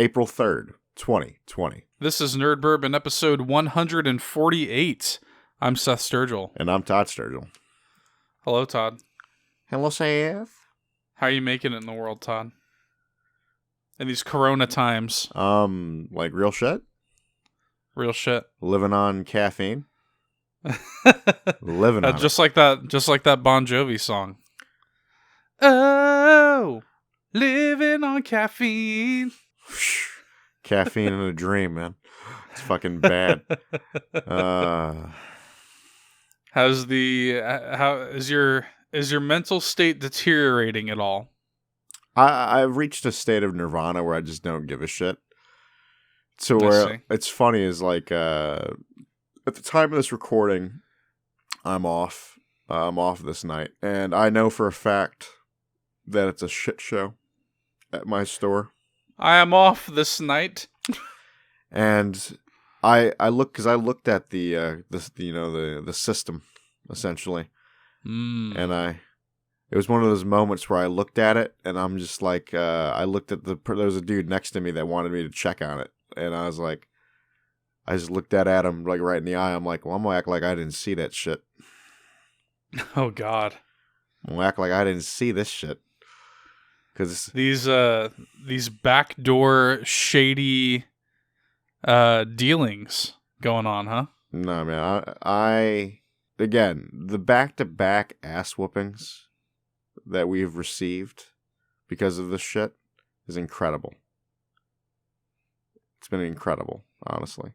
April 3rd, 2020. This is Nerd Bourbon, episode 148. I'm Seth Sturgill. And I'm Todd Sturgill. Hello, Todd. Hello, Seth. How are you making it in the world, Todd? In these corona times. Like real shit? Real shit. Living on caffeine? Living on just like that Bon Jovi song. Oh, living on caffeine. Caffeine in a dream, man. It's fucking bad. How is your mental state deteriorating at all? I've reached a state of nirvana where I just don't give a shit. So where it's funny is like at the time of this recording, I'm off. I'm off this night, and I know for a fact that it's a shit show at my store. I am off this night, and I looked at the system essentially, and it was one of those moments where I looked at it, and I'm just like I looked at there was a dude next to me that wanted me to check on it, and I was like, I just looked at him like right in the eye. I'm like, well, I'm gonna act like I didn't see that shit. Oh God, I'm gonna act like I didn't see this shit. Because these backdoor shady dealings going on, huh? No, man. I again, the back-to-back ass whoopings that we've received because of this shit is incredible. It's been incredible, honestly.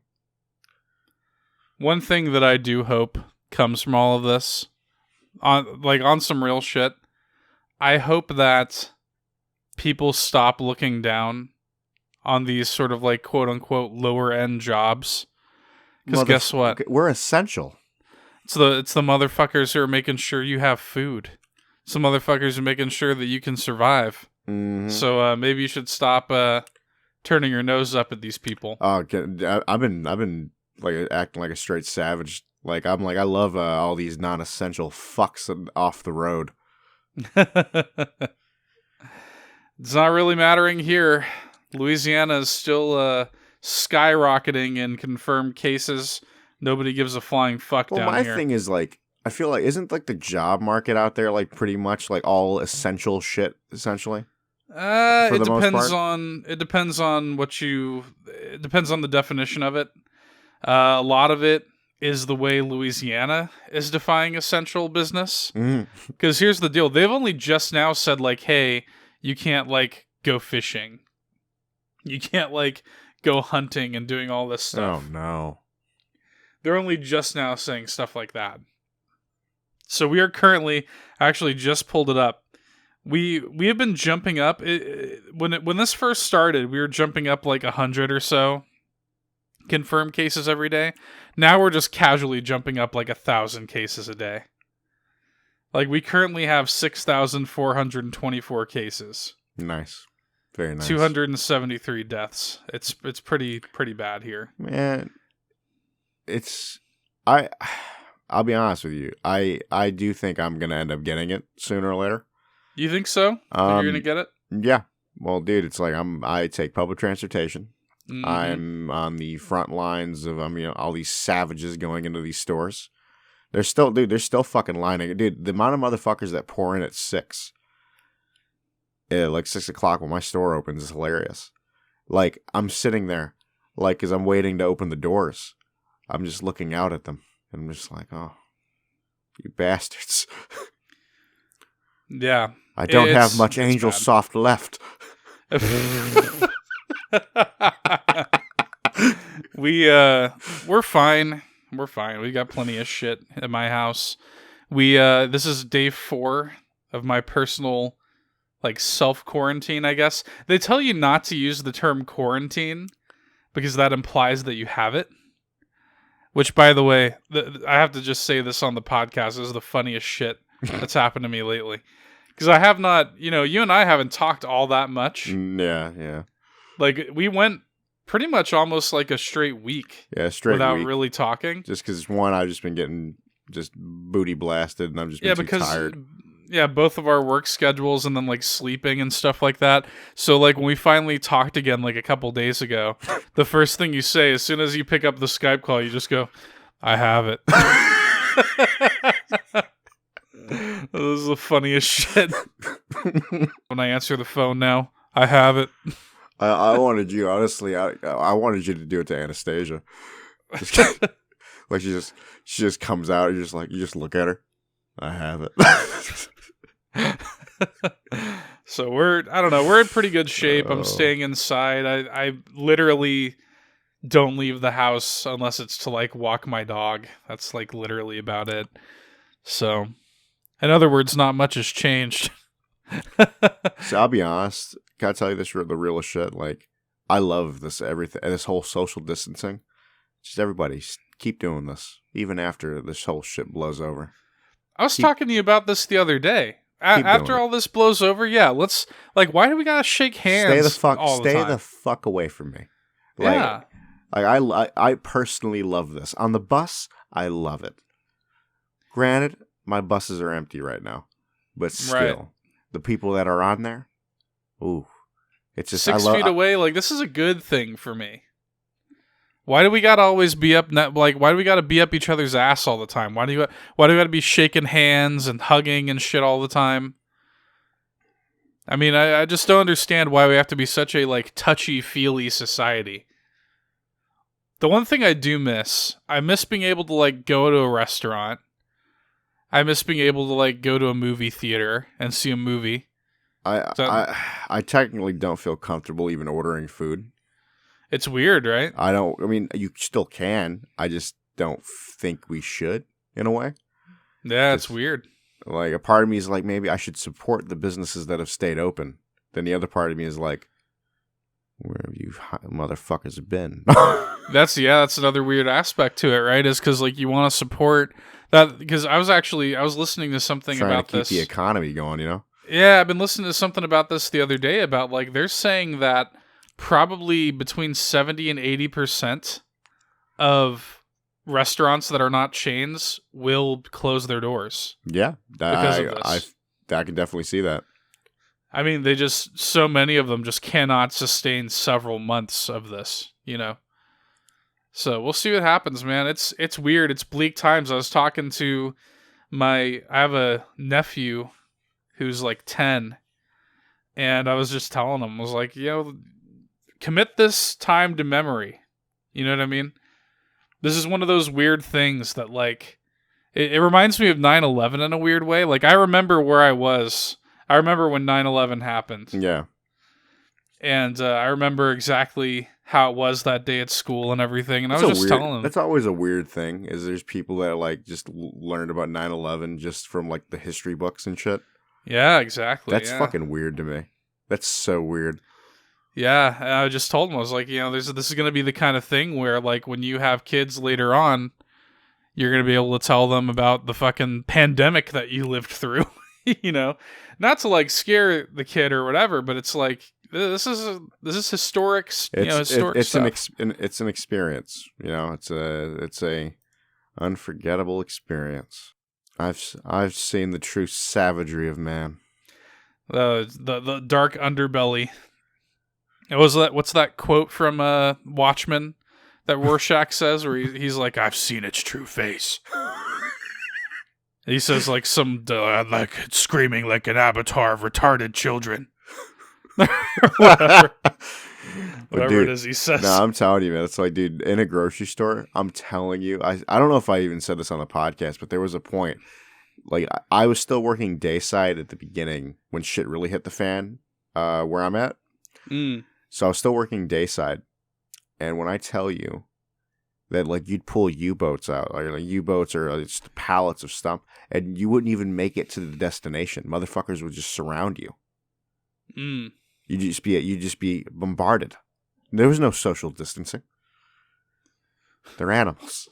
One thing that I do hope comes from all of this, on some real shit, I hope that people stop looking down on these sort of like quote unquote lower end jobs. Because guess what? We're essential. It's the motherfuckers who are making sure you have food. Some motherfuckers are making sure that you can survive. Mm-hmm. So maybe you should stop turning your nose up at these people. I've been like acting like a straight savage. Like I love all these non-essential fucks off the road. It's not really mattering here. Louisiana is still skyrocketing in confirmed cases. Nobody gives a flying fuck down here. Well, my thing is, like, I feel like, isn't, like, the job market out there, like, pretty much, like, all essential shit, essentially? It depends on the definition of it. A lot of it is the way Louisiana is defining essential business. Because here's the deal. They've only just now said, like, hey, you can't, like, go fishing. You can't, like, go hunting and doing all this stuff. Oh, no. They're only just now saying stuff like that. So we are currently, actually just pulled it up. We have been jumping up. When this first started, we were jumping up like 100 or so confirmed cases every day. Now we're just casually jumping up like 1,000 cases a day. Like, we currently have 6,424 cases. Nice. Very nice. 273 deaths. It's pretty bad here. Man, I'll be honest with you. I do think I'm going to end up getting it sooner or later. You think so? Think you're going to get it? Yeah. Well, dude, it's like I take public transportation. Mm-hmm. I'm on the front lines of all these savages going into these stores. They're still fucking lining. Dude, the amount of motherfuckers that pour in at 6, like 6 o'clock when my store opens is hilarious. Like, I'm sitting there, like, as I'm waiting to open the doors. I'm just looking out at them, and I'm just like, oh, you bastards. Yeah. I don't have much Angel bad. Soft left. We're fine. We're fine. We got plenty of shit at my house. This is day 4 of my personal, like, self-quarantine, I guess. They tell you not to use the term quarantine because that implies that you have it. Which, by the way, I have to just say this on the podcast. This is the funniest shit that's happened to me lately. Because I have not, you and I haven't talked all that much. Yeah. Like, we went pretty much almost like a straight week. Yeah, without week. Really talking. Just because, one, I've just been getting just booty blasted, and I've just been too tired. both of our work schedules and then like sleeping and stuff like that. So like when we finally talked again like a couple days ago, the first thing you say as soon as you pick up the Skype call, you just go, "I have it." This is the funniest shit. When I answer the phone now, "I have it." I wanted you, honestly. I wanted you to do it to Anastasia. Like she just comes out. You just look at her. I have it. So we're in pretty good shape. I'm staying inside. I literally don't leave the house unless it's to like walk my dog. That's like literally about it. So, in other words, not much has changed. So I'll be honest. Can I tell you the realest shit? Like, I love this this whole social distancing. Just everybody keep doing this, even after this whole shit blows over. I was talking to you about this the other day. After all this blows over, let's like. Why do we gotta shake hands? Stay the time? fuck away from me. Like, I personally love this. On the bus, I love it. Granted, my buses are empty right now, but still, the people that are on there, ooh, it's just 6 feet away. Like, this is a good thing for me. Why do we gotta always be up? Like, why do we gotta be up each other's ass all the time? Why do we gotta be shaking hands and hugging and shit all the time? I mean, I just don't understand why we have to be such a like touchy-feely society. The one thing I do miss, I miss being able to like go to a restaurant. I miss being able to like go to a movie theater and see a movie. I technically don't feel comfortable even ordering food. It's weird, right? I mean, you still can. I just don't think we should, in a way. Yeah, it's weird. Like, a part of me is like, maybe I should support the businesses that have stayed open. Then the other part of me is like, where have you motherfuckers been? That's another weird aspect to it, right? Is because like you want to support that. Because I was listening to something about trying to keep the economy going, you know? Yeah, I've been listening to something about this the other day about like they're saying that probably between 70 and 80% of restaurants that are not chains will close their doors. Yeah, because of this. I can definitely see that. I mean, so many of them just cannot sustain several months of this, you know? So we'll see what happens, man. It's weird. It's bleak times. I was talking to I have a nephew who's like 10, and I was just telling him, I was like, commit this time to memory. You know what I mean? This is one of those weird things that, like, it reminds me of 9/11 in a weird way. Like, I remember where I was. I remember when 9/11 happened. Yeah. And I remember exactly how it was that day at school and everything. And I was just telling them. That's always a weird thing, is there's people that, like, just learned about 9/11 just from, like, the history books and shit. Yeah, exactly. That's fucking weird to me. That's so weird. Yeah, and I just told him, I was like, this is going to be the kind of thing where, like, when you have kids later on, you're going to be able to tell them about the fucking pandemic that you lived through, you know? Not to, like, scare the kid or whatever, but it's like, this is historic, historic stuff. It's an experience, you know? It's a unforgettable experience. I've seen the true savagery of man. The dark underbelly. What's that quote from Watchmen that Rorschach says, where he's like, "I've seen its true face." He says like like screaming like an avatar of retarded children. Whatever it is he says. No, I'm telling you, man. It's like, dude, in a grocery store, I'm telling you, I don't know if I even said this on the podcast, but there was a point, like, I was still working dayside at the beginning when shit really hit the fan, where I'm at. So I was still working dayside, and when I tell you that, like, you'd pull U-boats out, like U-boats or just pallets of stuff, and you wouldn't even make it to the destination. Motherfuckers would just surround you. You'd just be bombarded. There was no social distancing. They're animals,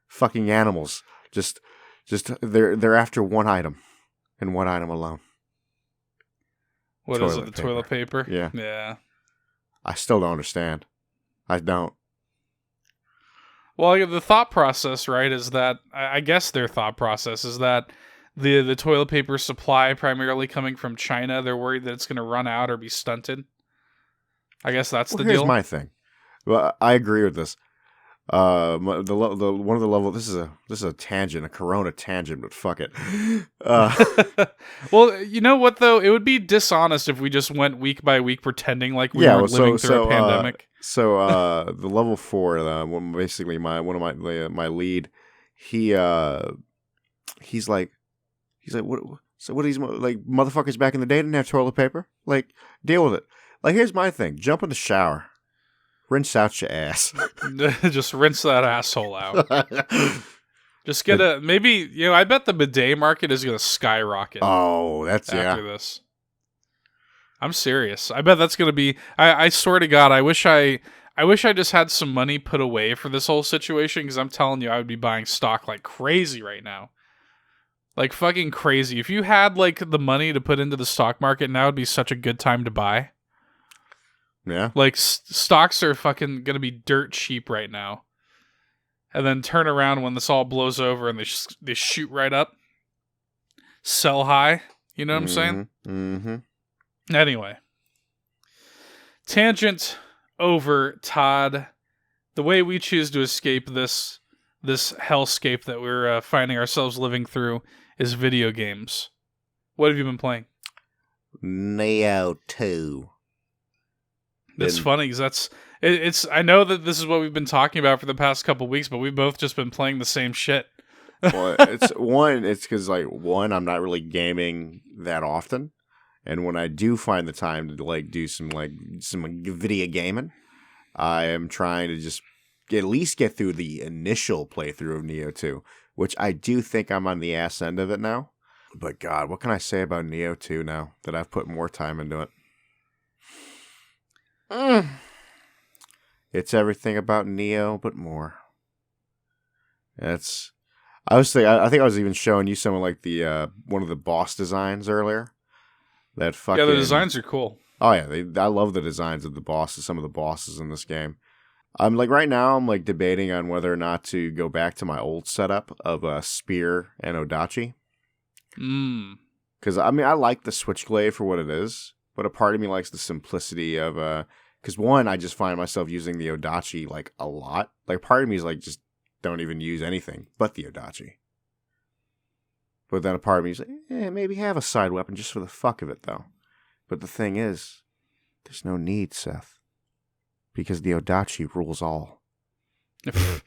fucking animals. Just they're after one item, and one item alone. What is it? The toilet paper? Yeah. Yeah. I still don't understand. I don't. Well, the thought process, right, is that, I guess their thought process is that the toilet paper supply primarily coming from China. They're worried that it's going to run out or be stunted. I guess that's the Here's deal. my thing. Well, I agree with this. The one of the level. This is a tangent, a Corona tangent, but fuck it. Well, you know what though? It would be dishonest if we just went week by week pretending like we yeah, weren't living through a pandemic. The level 4, basically one of my lead, he's like what? So what are these like motherfuckers back in the day didn't have toilet paper? Like, deal with it. Like, here's my thing: jump in the shower, rinse out your ass, Just rinse that asshole out. Just get maybe, I bet the bidet market is going to skyrocket. Oh, after this. I'm serious. I bet that's going to be, I swear to God, I wish I just had some money put away for this whole situation, because I'm telling you, I would be buying stock like crazy right now. Like fucking crazy. If you had like the money to put into the stock market, now would be such a good time to buy. Yeah. Like stocks are fucking going to be dirt cheap right now. And then turn around when this all blows over and they shoot right up. Sell high. You know what I'm saying? Mm-hmm. Anyway. Tangent over, Todd. The way we choose to escape this hellscape that we're finding ourselves living through is video games. What have you been playing? Neo 2. That's funny because it's. I know that this is what we've been talking about for the past couple weeks, but we've both just been playing the same shit. Well, it's because I'm not really gaming that often, and when I do find the time to like do some video gaming, I am trying to just at least get through the initial playthrough of Neo 2, which I do think I'm on the ass end of it now. But God, what can I say about Neo 2 now that I've put more time into it? It's everything about Neo, but more. I think I was even showing you some of like the one of the boss designs earlier. That fucking, yeah, the designs are cool. Oh yeah, I love the designs of the bosses. Some of the bosses in this game. I'm like right now. I'm like debating on whether or not to go back to my old setup of Spear and Odachi. Because I mean, I like the Switchblade for what it is, but a part of me likes the simplicity of because one, I just find myself using the Odachi like a lot. Like part of me is like just don't even use anything but the Odachi. But then a part of me is like, maybe have a side weapon just for the fuck of it though. But the thing is, there's no need, Seth. Because the Odachi rules all. The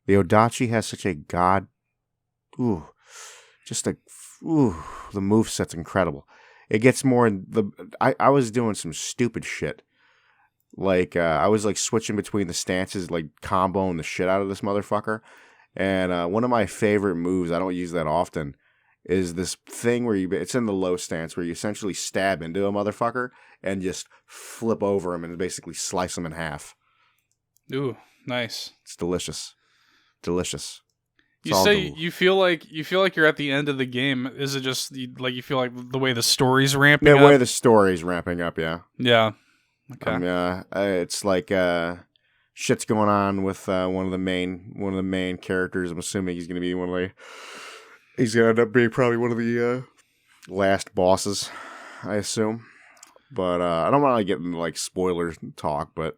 Odachi has such a the moveset's incredible. It gets more in I was doing some stupid shit. Like, I was like switching between the stances, like comboing the shit out of this motherfucker. And one of my favorite moves, I don't use that often, is this thing where it's in the low stance where you essentially stab into a motherfucker and just flip over him and basically slice him in half. Ooh, nice. It's delicious. Delicious. You say you feel like you're at the end of the game. Is it just like you feel like the way the story's ramping up? The way the story's ramping up, yeah. Yeah. Okay. It's like shit's going on with one of the main characters. I'm assuming he's going to be he's going to end up being probably one of the last bosses, I assume. But I don't want to get into like spoiler talk, but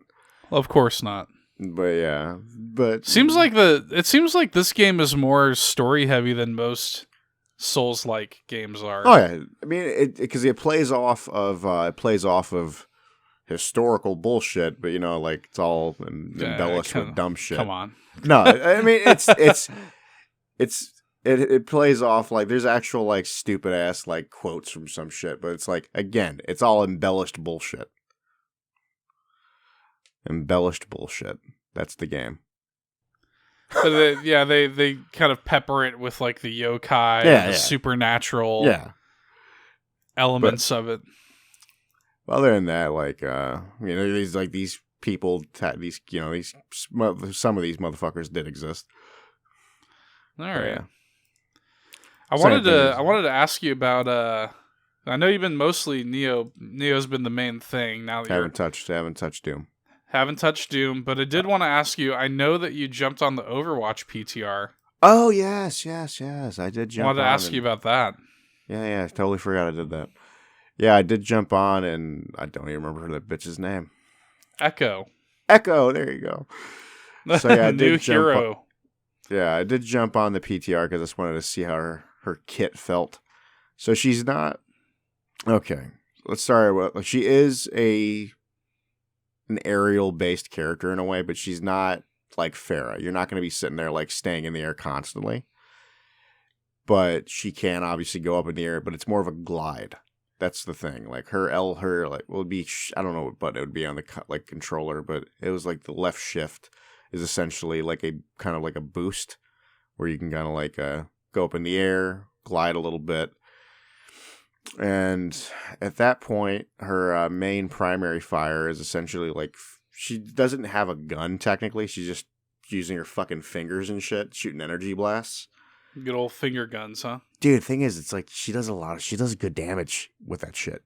of course not. But yeah, but it seems like this game is more story heavy than most Souls-like games are. Oh yeah, I mean because it plays off of historical bullshit, but like it's all embellished with dumb shit. Come on. No, I mean it plays off like there's actual like stupid ass like quotes from some shit, but it's like again, it's all embellished bullshit. Embellished bullshit. That's the game. But they kind of pepper it with like the yokai, and the supernatural elements of it. Other than that, like these people, some of these motherfuckers did exist. All right. I wanted to ask you about. I know you've been mostly Neo. Neo's been the main thing. Now that haven't touched Doom. Haven't touched Doom, but I did want to ask you. I know that you jumped on the Overwatch PTR. Oh yes, yes, yes. I did I jump wanted to on ask you and about that. yeah, I totally forgot I did that. Yeah, I did jump on and I don't even remember that bitch's name. Echo. Echo, there you go. So yeah, I New did jump. hero. Yeah, I did jump on the PTR because I just wanted to see how her kit felt. So she's not okay. Let's start with she is an aerial based character in a way, but she's not like Farah. You're not going to be sitting there like staying in the air constantly. But she can obviously go up in the air, but it's more of a glide. That's the thing. Like her like would be I don't know what button it would be on the like controller, but it was like the left shift is essentially like a kind of like a boost where you can kind of like go up in the air, glide a little bit. And at that point, her main primary fire is essentially like she doesn't have a gun technically. She's just using her fucking fingers and shit, shooting energy blasts. Good old finger guns, huh? Dude, the thing is, it's like she does good damage with that shit.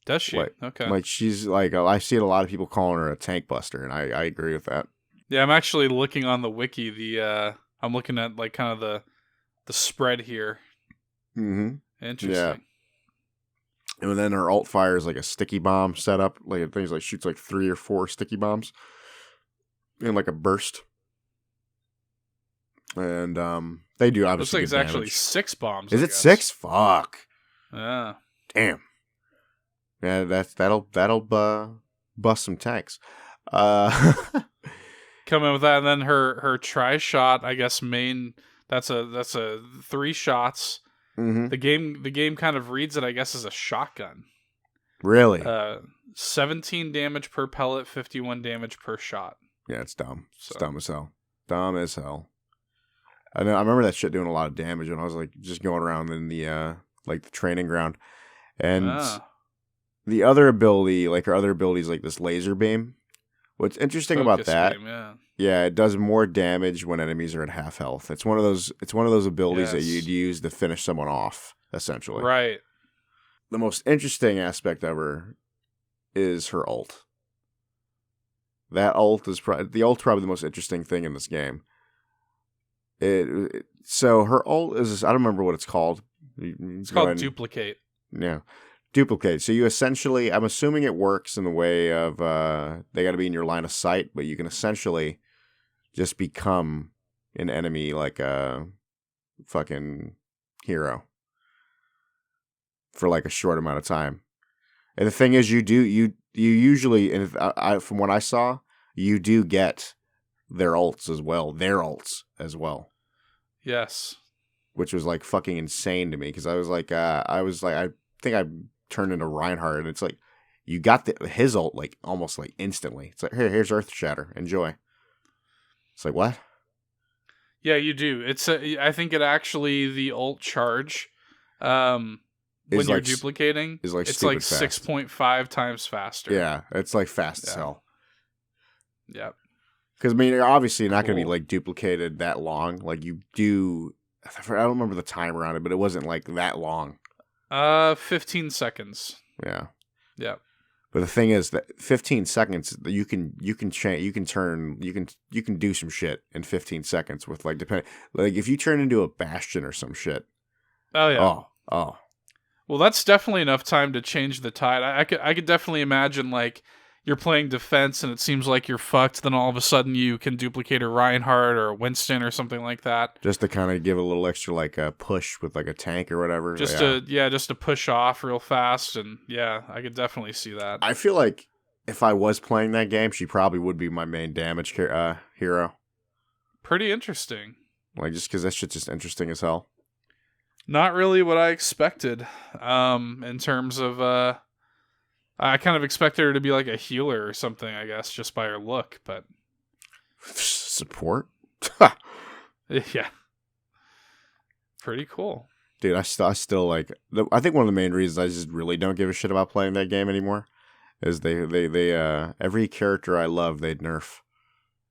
Does she? Like, Okay. like she's like I see a lot of people calling her a tank buster, and I agree with that. Yeah, I'm actually looking on the wiki. I'm looking at like kind of the spread here. Mm-hmm. Interesting. Yeah. And then her alt fire is like a sticky bomb setup. Like things like shoots like 3 or 4 sticky bombs in like a burst. And they do Looks obviously like good it's damage. actually 6 bombs. Is I it guess. 6? Fuck. Yeah. Damn. Yeah, that'll bust some tanks. Come in with that, and then her tri shot. I guess main. That's a 3 shots. Mm-hmm. The game kind of reads it, I guess, as a shotgun. Really? 17 damage per pellet, 51 damage per shot. Yeah, it's dumb. So. It's dumb as hell. Dumb as hell. I know. I remember that shit doing a lot of damage when I was like just going around in the like the training ground, and the other ability, like her other ability, is like this laser beam. What's interesting about that? Beam, yeah, it does more damage when enemies are at half health. It's one of those. It's one of those abilities that you'd use to finish someone off, essentially. Right. The most interesting aspect of her is her ult. That ult is the ult's probably the most interesting thing in this game. So her ult is I don't remember what it's called. It's called duplicate. Yeah, duplicate. So you essentially, I'm assuming it works in the way of they got to be in your line of sight, but you can essentially just become an enemy like a fucking hero for like a short amount of time. And the thing is, you usually, and from what I saw, you do get their ults as well. Yes. Which was like fucking insane to me because I was like, I think I turned into Reinhardt, and it's like you got his ult like almost like instantly. It's like here's Earth Shatter, enjoy. It's like what? Yeah, you do. I think it actually the ult charge, when you're duplicating, is like it's like fast. 6.5 times faster. Yeah, it's like fast as hell. Yeah. Because I mean, you're obviously not going to be like duplicated that long. Like you do, I don't remember the timer on it, but it wasn't like that long. 15 seconds. Yeah. Yeah. But the thing is that 15 seconds, you can change, you can do some shit in 15 seconds with like like if you turn into a Bastion or some shit. Oh yeah. Oh. Well, that's definitely enough time to change the tide. I could definitely imagine like you're playing defense and it seems like you're fucked. Then all of a sudden you can duplicate a Reinhardt or a Winston or something like that. Just to kind of give a little extra like a push with like a tank or whatever. Just to push off real fast. And yeah, I could definitely see that. I feel like if I was playing that game, she probably would be my main damage hero. Pretty interesting. Like just because that shit's just interesting as hell. Not really what I expected. In terms of I kind of expected her to be like a healer or something, I guess, just by her look, but support? Yeah. Pretty cool. Dude, I still like I think one of the main reasons I just really don't give a shit about playing that game anymore is they every character I love they'd nerf.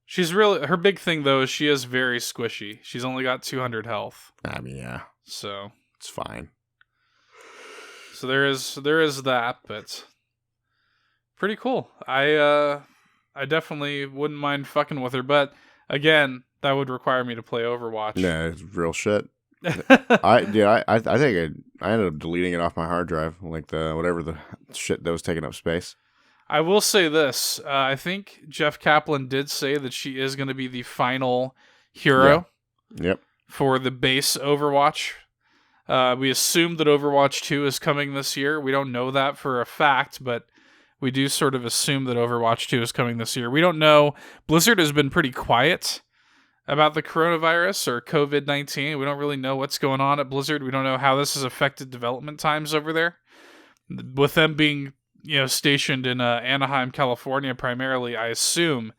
She's really her big thing though is she is very squishy. She's only got 200 health. I mean, yeah. So, it's fine. So there is that, but pretty cool. I definitely wouldn't mind fucking with her, but again, that would require me to play Overwatch. Yeah, it's real shit. I think I ended up deleting it off my hard drive, like the whatever the shit that was taking up space. I will say this. I think Jeff Kaplan did say that she is going to be the final hero Yep. for the base Overwatch. We assume that Overwatch 2 is coming this year. We don't know that for a fact, but we do sort of assume that Overwatch 2 is coming this year. We don't know. Blizzard has been pretty quiet about the coronavirus or COVID-19. We don't really know what's going on at Blizzard. We don't know how this has affected development times over there. With them being, stationed in Anaheim, California primarily, I assume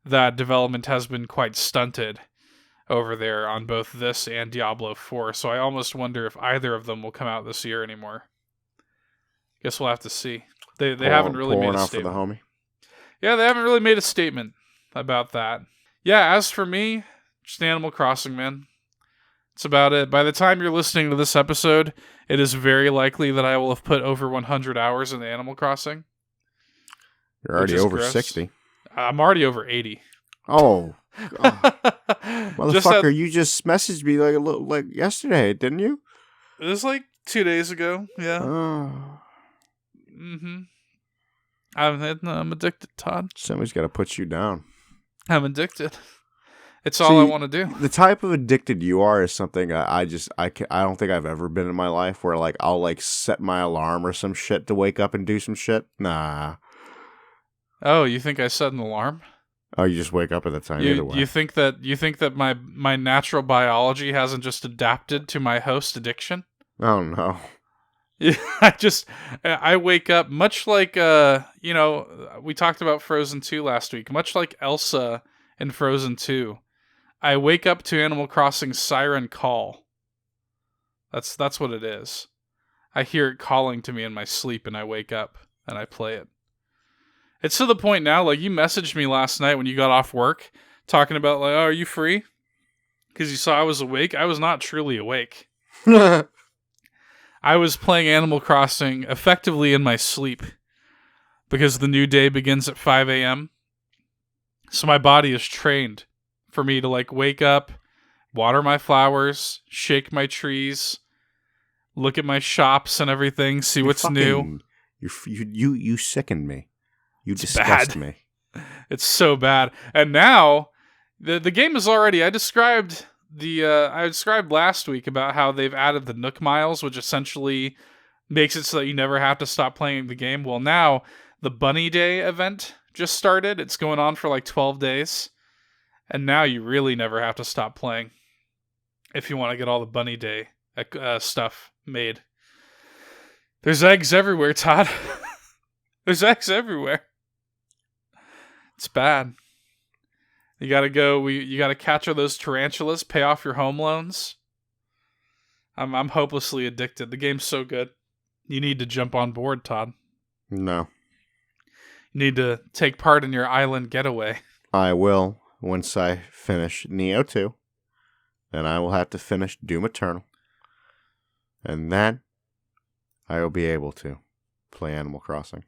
that development has been quite stunted over there on both this and Diablo 4. So I almost wonder if either of them will come out this year anymore. Guess we'll have to see. They haven't really made a statement. For the homie. Yeah, they haven't really made a statement about that. Yeah, as for me, just Animal Crossing, man. That's about it. By the time you're listening to this episode, it is very likely that I will have put over 100 hours into Animal Crossing. You're already over 60. I'm already over 80. Oh. Motherfucker, you just messaged me like yesterday, didn't you? It was like 2 days ago, yeah. Oh. Mm-hmm. I'm addicted, Todd. Somebody's got to put you down. I'm addicted. It's all I want to do. The type of addicted you are is something I don't think I've ever been in my life where like I'll like set my alarm or some shit to wake up and do some shit. Nah. Oh, you think I set an alarm? Oh, you just wake up at that time either way. You think that my natural biology hasn't just adapted to my host addiction? Oh no. Yeah, I wake up much like we talked about Frozen 2 last week, much like Elsa in Frozen 2. I wake up to Animal Crossing's siren call. That's what it is. I hear it calling to me in my sleep and I wake up and I play it. It's to the point now, like you messaged me last night when you got off work talking about like, oh, are you free? Because you saw I was awake. I was not truly awake. I was playing Animal Crossing effectively in my sleep because the new day begins at 5 a.m. So my body is trained for me to like wake up, water my flowers, shake my trees, look at my shops and everything, see what's new. You sicken me. You disgust me. It's so bad. And now the game is already. I described last week about how they've added the Nook Miles, which essentially makes it so that you never have to stop playing the game. Well, now the Bunny Day event just started. It's going on for like 12 days. And now you really never have to stop playing if you want to get all the Bunny Day stuff made. There's eggs everywhere, Todd. There's eggs everywhere. It's bad. You gotta go. You gotta catch all those tarantulas, pay off your home loans. I'm hopelessly addicted. The game's so good. You need to jump on board, Todd. No. You need to take part in your island getaway. I will once I finish Neo 2. Then I will have to finish Doom Eternal. And then I will be able to play Animal Crossing.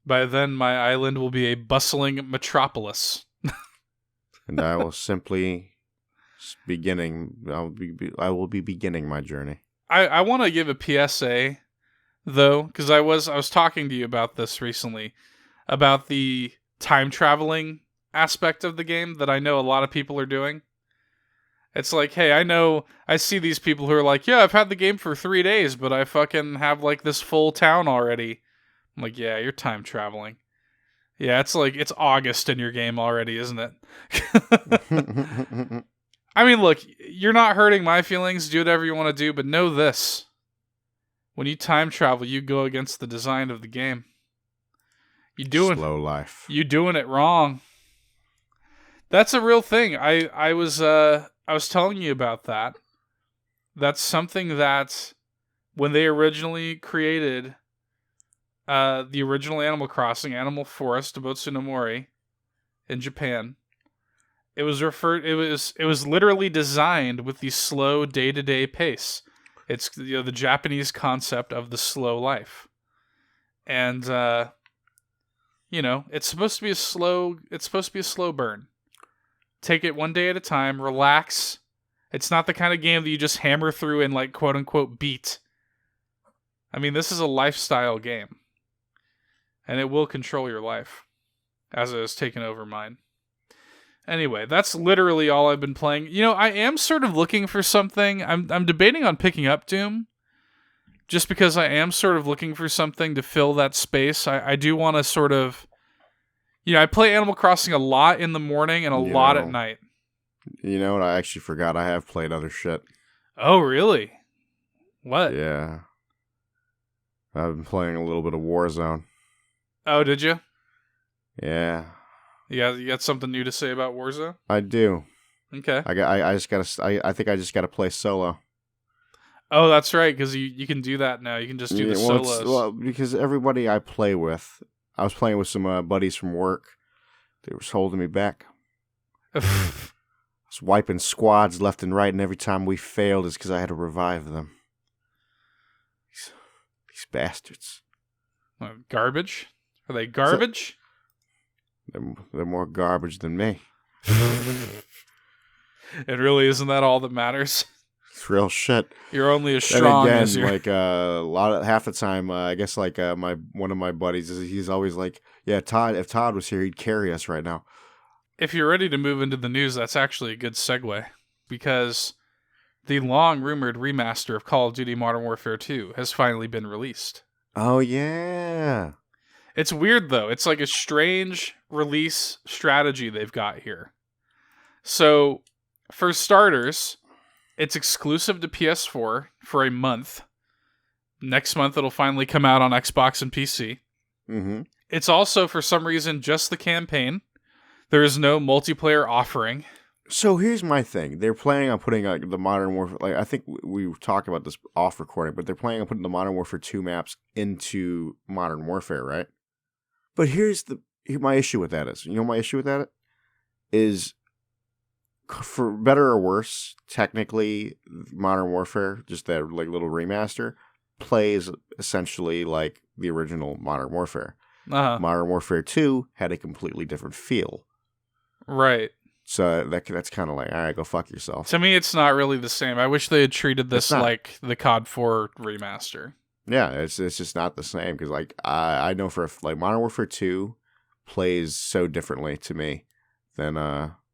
By then, my island will be a bustling metropolis. And I will simply I will be beginning my journey. I want to give a PSA, though, because I was talking to you about this recently, about the time traveling aspect of the game that I know a lot of people are doing. It's like, hey, I see these people who are like, yeah, I've had the game for 3 days, but I fucking have like this full town already. I'm like, yeah, you're time traveling. Yeah, it's like, it's August in your game already, isn't it? I mean, look, you're not hurting my feelings, do whatever you want to do, but know this. When you time travel, you go against the design of the game. Slow life. You're doing it wrong. That's a real thing. I was telling you about that. That's something that when they originally created the original Animal Crossing, Animal Forest, Abotsu no Mori, in Japan, it was literally designed with the slow day-to-day pace. It's the Japanese concept of the slow life, and it's supposed to be a slow burn. Take it one day at a time. Relax. It's not the kind of game that you just hammer through and like quote unquote beat. I mean, this is a lifestyle game. And it will control your life. As it has taken over mine. Anyway, that's literally all I've been playing. You know, I am sort of looking for something. I'm debating on picking up Doom. Just because I am sort of looking for something to fill that space. I do want to sort of... You know, I play Animal Crossing a lot in the morning and a lot at night. You know what? I actually forgot I have played other shit. Oh, really? What? Yeah. I've been playing a little bit of Warzone. Oh, did you? Yeah. You got something new to say about Warzone? I do. Okay. I think I just gotta play solo. Oh, that's right, because you can do that now. You can just do the solos. Well, because everybody I play with, I was playing with some buddies from work. They were holding me back. I was wiping squads left and right, and every time we failed is because I had to revive them. These bastards. Garbage? Are they garbage? They're more garbage than me. It really isn't that all that matters. It's real shit. You're only as strong as your... like half the time, I guess like one of my buddies he's always like, yeah, Todd. If Todd was here, he'd carry us right now. If you're ready to move into the news, that's actually a good segue because the long-rumored remaster of Call of Duty Modern Warfare 2 has finally been released. Oh yeah. It's weird though. It's like a strange release strategy they've got here. So, for starters, it's exclusive to PS4 for a month. Next month, it'll finally come out on Xbox and PC. Mm-hmm. It's also, for some reason, just the campaign. There is no multiplayer offering. So here's my thing. They're planning on putting the Modern Warfare... Like, I think we talked about this off recording, but they're planning on putting the Modern Warfare 2 maps into Modern Warfare, right? But here's my issue with that is... You know my issue with that is... For better or worse, technically, Modern Warfare, just that like little remaster, plays essentially like the original Modern Warfare. Uh-huh. Modern Warfare 2 had a completely different feel. Right. So that's kind of like, all right, go fuck yourself. To me, it's not really the same. I wish they had treated this like the COD 4 remaster. Yeah, it's just not the same because like I know for like Modern Warfare 2 plays so differently to me than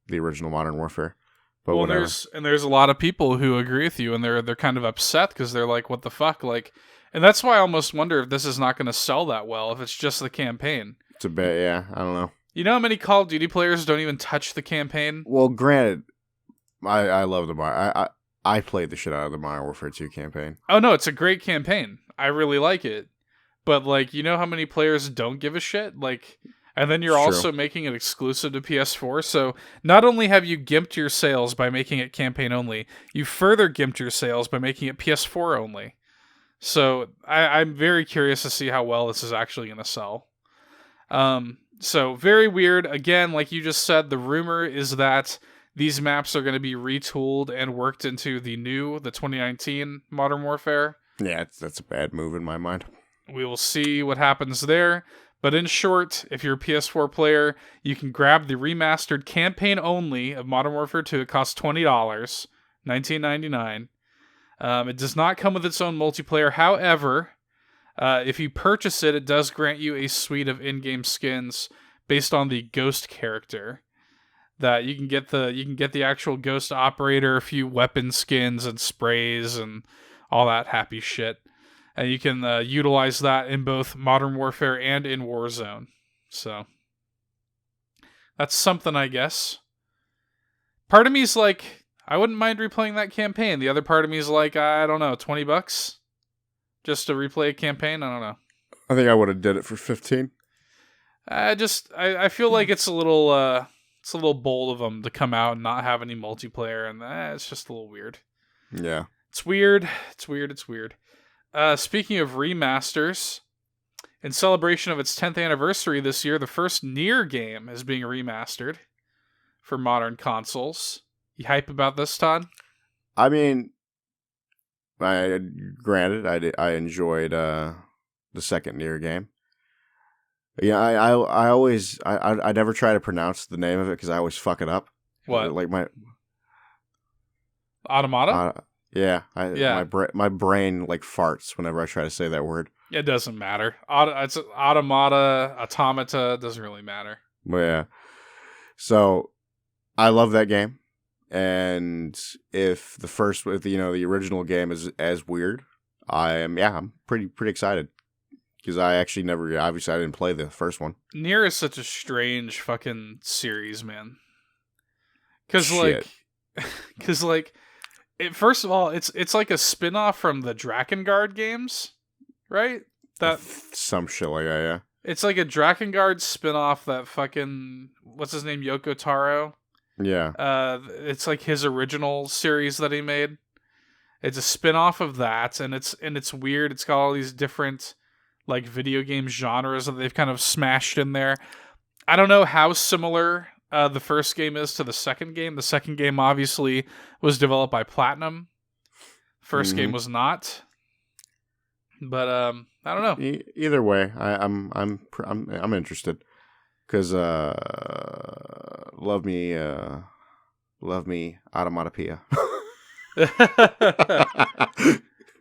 the original Modern Warfare. But well, whatever. there's a lot of people who agree with you, and they're kind of upset because they're like, "What the fuck?" Like, and that's why I almost wonder if this is not going to sell that well if it's just the campaign. It's a bit, yeah. I don't know. You know how many Call of Duty players don't even touch the campaign? Well, granted, I love the I played the shit out of the Modern Warfare 2 campaign. Oh no, it's a great campaign. I really like it, but like, you know how many players don't give a shit? Like. And then you're also making it exclusive to PS4, so not only have you gimped your sales by making it campaign only, you further gimped your sales by making it PS4 only. So I'm very curious to see how well this is actually going to sell. So very weird. Again, like you just said, the rumor is that these maps are going to be retooled and worked into the 2019 Modern Warfare. Yeah, that's a bad move in my mind. We will see what happens there. But in short, if you're a PS4 player, you can grab the remastered campaign only of Modern Warfare 2. It costs $20, $19.99. It does not come with its own multiplayer. However, if you purchase it, it does grant you a suite of in-game skins based on the Ghost character. That you can get the actual Ghost operator, a few weapon skins and sprays and all that happy shit. And you can utilize that in both Modern Warfare and in Warzone. So, that's something, I guess. Part of me is like, I wouldn't mind replaying that campaign. The other part of me is like, I don't know, $20? Just to replay a campaign? I don't know. I think I would have did it for 15. I feel like it's a little bold of them to come out and not have any multiplayer, and it's just a little weird. Yeah. It's weird. Speaking of remasters, in celebration of its 10th anniversary this year, the first Nier game is being remastered for modern consoles. You hype about this, Todd? I mean, granted, I enjoyed the second Nier game. Yeah, I always I never try to pronounce the name of it because I always fuck it up. What? Like my Automata? yeah, Yeah. my brain like farts whenever I try to say that word. It doesn't matter. It's automata, automata, doesn't really matter. But yeah. So I love that game. And if the original game is as weird, I'm pretty excited. Because I actually obviously I didn't play the first one. Nier is such a strange fucking series, man. Because first of all, it's like a spin-off from the Drakengard games, right? That some shit like that, yeah. It's like a Drakengard spin-off that fucking what's his name, Yoko Taro? Yeah. It's like his original series that he made. It's a spin-off of that, and it's weird. It's got all these different like video game genres that they've kind of smashed in there. I don't know how similar the first game is to the second game. The second game obviously was developed by Platinum. First game was not. But I don't know. Either way, I'm interested because love me Automatopoeia.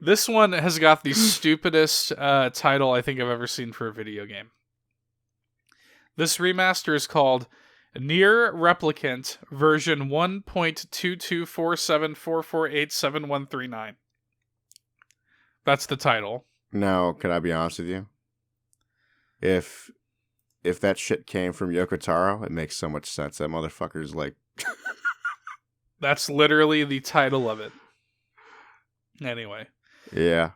This one has got the stupidest title I think I've ever seen for a video game. This remaster is called Nier Replicant version 1.224744877139. That's the title. Now, can I be honest with you? If that shit came from Yoko Taro, it makes so much sense. That motherfucker's like... That's literally the title of it. Anyway. Yeah.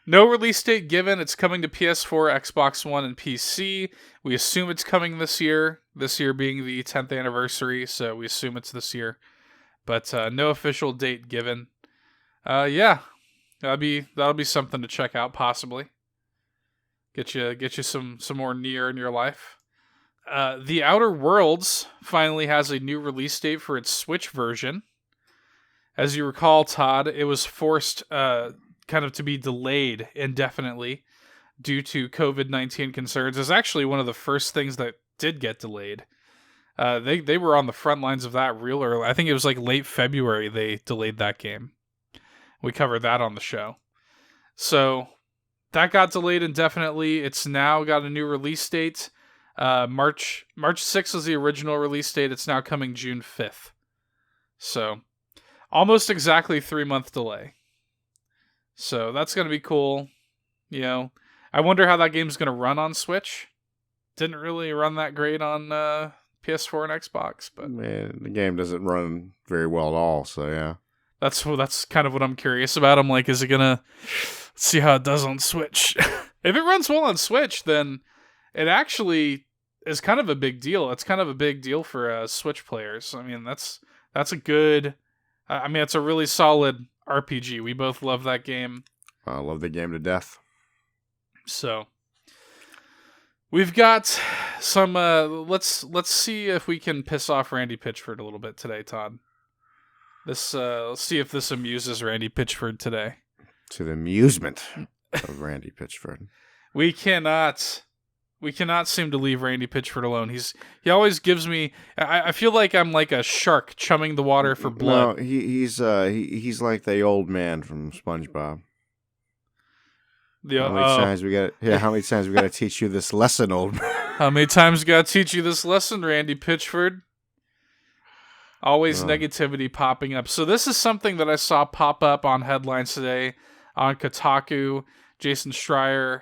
No release date given. It's coming to PS4, Xbox One, and PC. We assume it's coming this year. This year being the 10th anniversary, so we assume it's this year. But no official date given. Yeah. That'll be something to check out, possibly. Get you some more Nier in your life. The Outer Worlds finally has a new release date for its Switch version. As you recall, Todd, it was forced kind of to be delayed indefinitely due to COVID-19 concerns. It's actually one of the first things that did get delayed. They were on the front lines of that real early. I think it was like late February they delayed that game. We covered that on the show. So that got delayed indefinitely. It's now got a new release date. March 6th was the original release date. It's now coming June 5th. So almost exactly 3-month delay. So that's going to be cool. You know, I wonder how that game's going to run on Switch. Didn't really run that great on PS4 and Xbox, but man, the game doesn't run very well at all. So yeah, that's kind of what I'm curious about. I'm like, is it gonna see how it does on Switch? If it runs well on Switch, then it actually is kind of a big deal. It's kind of a big deal for Switch players. I mean, that's a good. I mean, it's a really solid RPG. We both love that game. I love the game to death. So we've got some. Let's see if we can piss off Randy Pitchford a little bit today, Todd. Let's see if this amuses Randy Pitchford today. To the amusement of Randy Pitchford. We cannot seem to leave Randy Pitchford alone. He always gives me. I feel like I'm like a shark chumming the water for blood. No, he's like the old man from SpongeBob. How many times we got to teach you this lesson, old man? How many times we got to teach you this lesson, Randy Pitchford? Always negativity popping up. So this is something that I saw pop up on headlines today on Kotaku. Jason Schreier,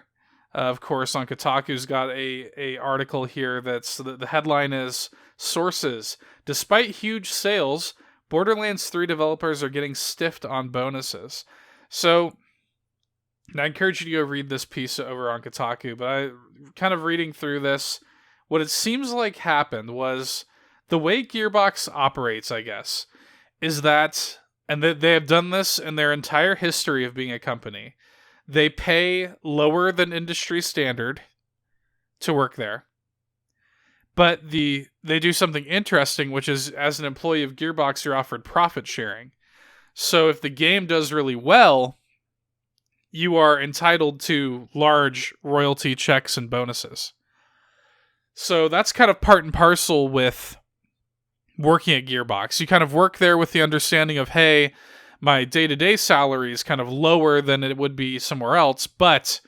of course, on Kotaku's got a article here that's the headline is Sources. Despite huge sales, Borderlands 3 developers are getting stiffed on bonuses. So I encourage you to go read this piece over on Kotaku, but I kind of reading through this, what it seems like happened was the way Gearbox operates, I guess, is that, and they have done this in their entire history of being a company, they pay lower than industry standard to work there. But they do something interesting, which is as an employee of Gearbox, you're offered profit sharing. So if the game does really well, you are entitled to large royalty checks and bonuses. So that's kind of part and parcel with working at Gearbox. You kind of work there with the understanding of, hey, my day-to-day salary is kind of lower than it would be somewhere else, but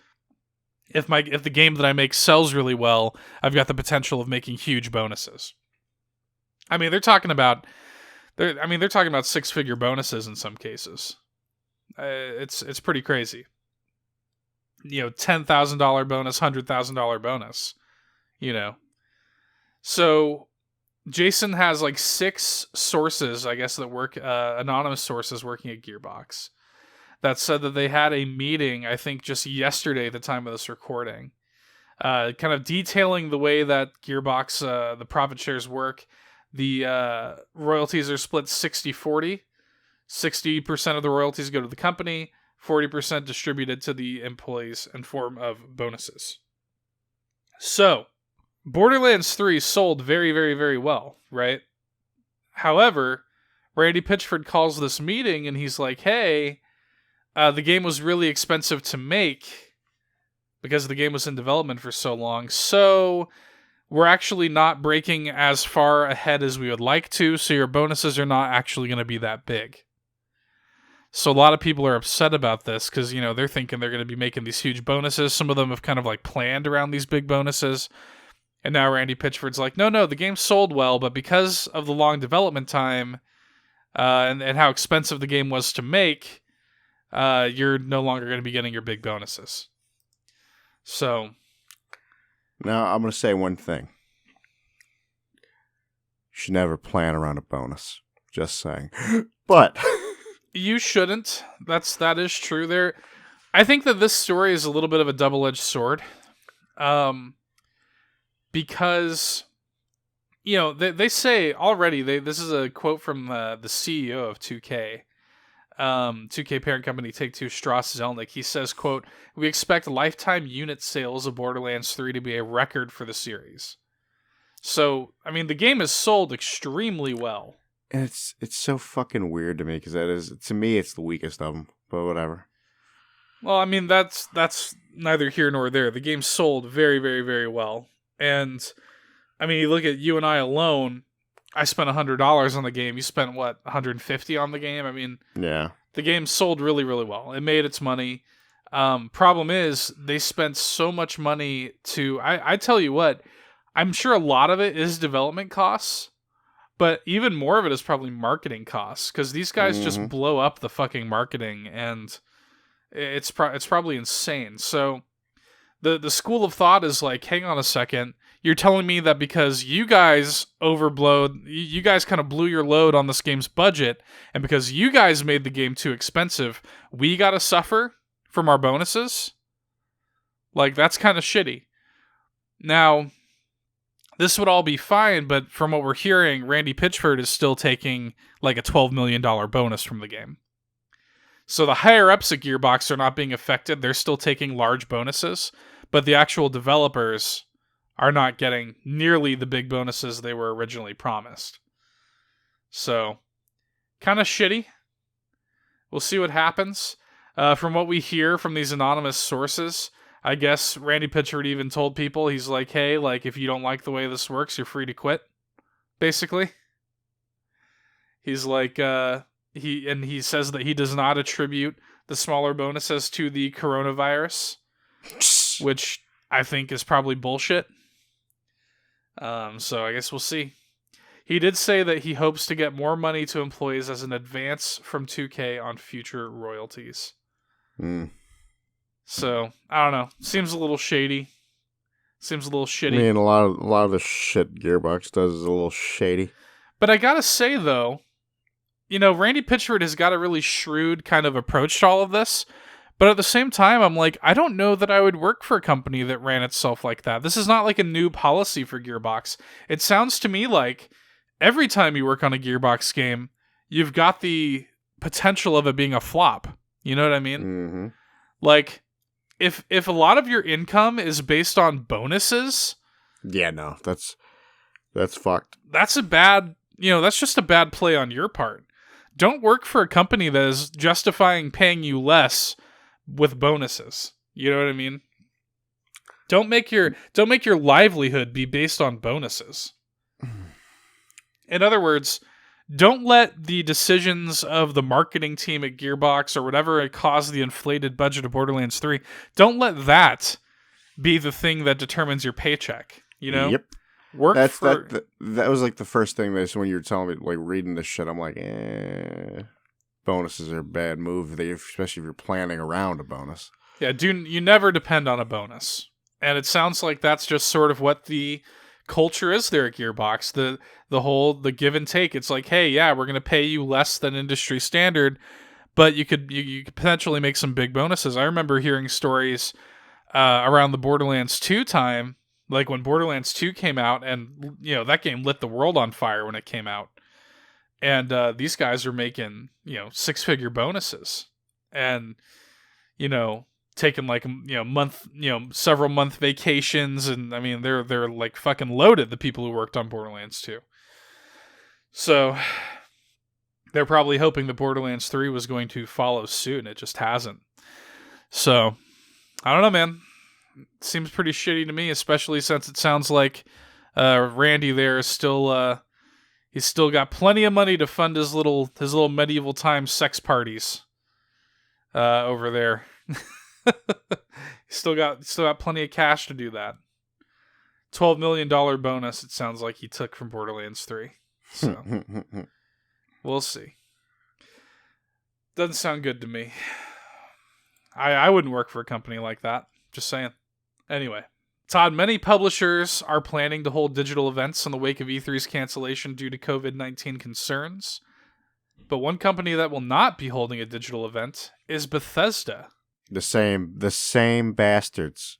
if the game that I make sells really well, I've got the potential of making huge bonuses. I mean, they're talking about six-figure bonuses in some cases. It's pretty crazy. $10,000 bonus, $100,000 bonus. So Jason has like 6 sources, I guess, that work, anonymous sources working at Gearbox, that said that they had a meeting, I think just yesterday at the time of this recording, kind of detailing the way that Gearbox, the profit shares work. The royalties are split 60-40. 60% of the royalties go to the company, 40% distributed to the employees in form of bonuses. So, Borderlands 3 sold very, very, very well, right? However, Randy Pitchford calls this meeting and he's like, hey, the game was really expensive to make because the game was in development for so long, so we're actually not breaking as far ahead as we would like to, so your bonuses are not actually going to be that big. So a lot of people are upset about this because, they're thinking they're going to be making these huge bonuses. Some of them have kind of like planned around these big bonuses. And now Randy Pitchford's like, no, the game sold well, but because of the long development time and how expensive the game was to make, you're no longer going to be getting your big bonuses. So. Now, I'm going to say one thing. You should never plan around a bonus. Just saying. But you shouldn't. That is true. I think that this story is a little bit of a double-edged sword. Because, they say already, this is a quote from the CEO of 2K. 2K parent company Take-Two, Strauss Zelnick. He says, quote, "We expect lifetime unit sales of Borderlands 3 to be a record for the series." So, I mean, the game is sold extremely well. And it's so fucking weird to me because to me, it's the weakest of them. But whatever. Well, I mean, that's neither here nor there. The game sold very, very, very well. And, I mean, you look at you and I alone, I spent $100 on the game. You spent, what, $150 on the game? I mean, yeah, the game sold really, really well. It made its money. Problem is, they spent so much money I tell you what, I'm sure a lot of it is development costs, but even more of it is probably marketing costs, because these guys just blow up the fucking marketing, and it's probably insane. So the school of thought is like, hang on a second, you're telling me that because you guys you guys kind of blew your load on this game's budget, and because you guys made the game too expensive, we gotta suffer from our bonuses? Like, that's kind of shitty. Now, this would all be fine, but from what we're hearing, Randy Pitchford is still taking like a $12 million bonus from the game. So the higher-ups at Gearbox are not being affected. They're still taking large bonuses, but the actual developers are not getting nearly the big bonuses they were originally promised. So, kind of shitty. We'll see what happens. From what we hear from these anonymous sources, I guess Randy Pitchford even told people, he's like, hey, like, if you don't like the way this works, you're free to quit, basically. He's like, he says that he does not attribute the smaller bonuses to the coronavirus, which I think is probably bullshit. So I guess we'll see. He did say that he hopes to get more money to employees as an advance from 2K on future royalties. So, I don't know. Seems a little shady. Seems a little shitty. I mean, a lot of the shit Gearbox does is a little shady. But I gotta say, though, Randy Pitchford has got a really shrewd kind of approach to all of this. But at the same time, I'm like, I don't know that I would work for a company that ran itself like that. This is not like a new policy for Gearbox. It sounds to me like every time you work on a Gearbox game, you've got the potential of it being a flop. You know what I mean? Mm-hmm. Like, if a lot of your income is based on bonuses, yeah, no, that's fucked. That's a bad, that's just a bad play on your part. Don't work for a company that is justifying paying you less with bonuses. You know what I mean? Don't make your livelihood be based on bonuses. In other words, don't let the decisions of the marketing team at Gearbox or whatever it caused the inflated budget of Borderlands 3, don't let that be the thing that determines your paycheck. You know? Yep. Work for... That was like the first thing that when you were telling me, like reading this shit, I'm like, bonuses are a bad move, especially if you're planning around a bonus. Yeah, you never depend on a bonus. And it sounds like that's just sort of what the culture is there at Gearbox. The give and take. It's like, hey, yeah, we're gonna pay you less than industry standard, but you could potentially make some big bonuses. I remember hearing stories around the Borderlands 2 time, like when Borderlands 2 came out, and that game lit the world on fire when it came out. And these guys are making, 6-figure bonuses, and taking like several month vacations, and I mean they're like fucking loaded, the people who worked on Borderlands 2. So they're probably hoping that Borderlands 3 was going to follow suit, and it just hasn't. So I don't know, man. It seems pretty shitty to me, especially since it sounds like Randy there is still he's still got plenty of money to fund his little medieval times sex parties over there. Still got plenty of cash to do that. $12 million bonus, it sounds like he took from Borderlands 3. So we'll see. Doesn't sound good to me. I wouldn't work for a company like that. Just saying. Anyway, Todd, many publishers are planning to hold digital events in the wake of E3's cancellation due to COVID-19 concerns. But one company that will not be holding a digital event is Bethesda. The same bastards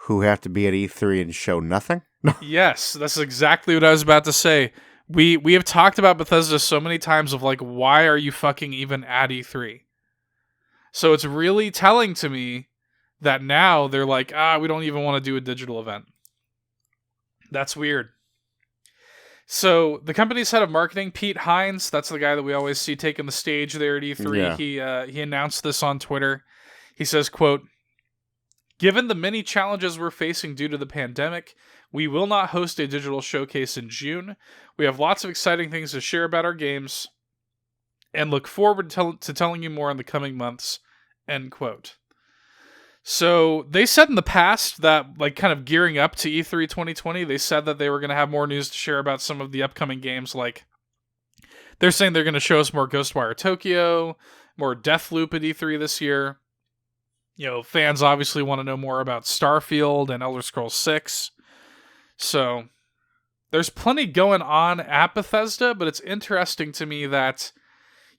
who have to be at E3 and show nothing? Yes, that's exactly what I was about to say. We have talked about Bethesda so many times of like, why are you fucking even at E3? So it's really telling to me that now they're like, we don't even want to do a digital event. That's weird. So the company's head of marketing, Pete Hines, that's the guy that we always see taking the stage there at E3. Yeah. He announced this on Twitter. He says, quote, "Given the many challenges we're facing due to the pandemic, we will not host a digital showcase in June. We have lots of exciting things to share about our games and look forward to telling you more in the coming months." End quote. So they said in the past that, like, kind of gearing up to E3 2020, they said that they were going to have more news to share about some of the upcoming games. Like, they're saying they're going to show us more Ghostwire Tokyo, more Deathloop at E3 this year. Fans obviously want to know more about Starfield and Elder Scrolls 6. So there's plenty going on at Bethesda, but it's interesting to me that,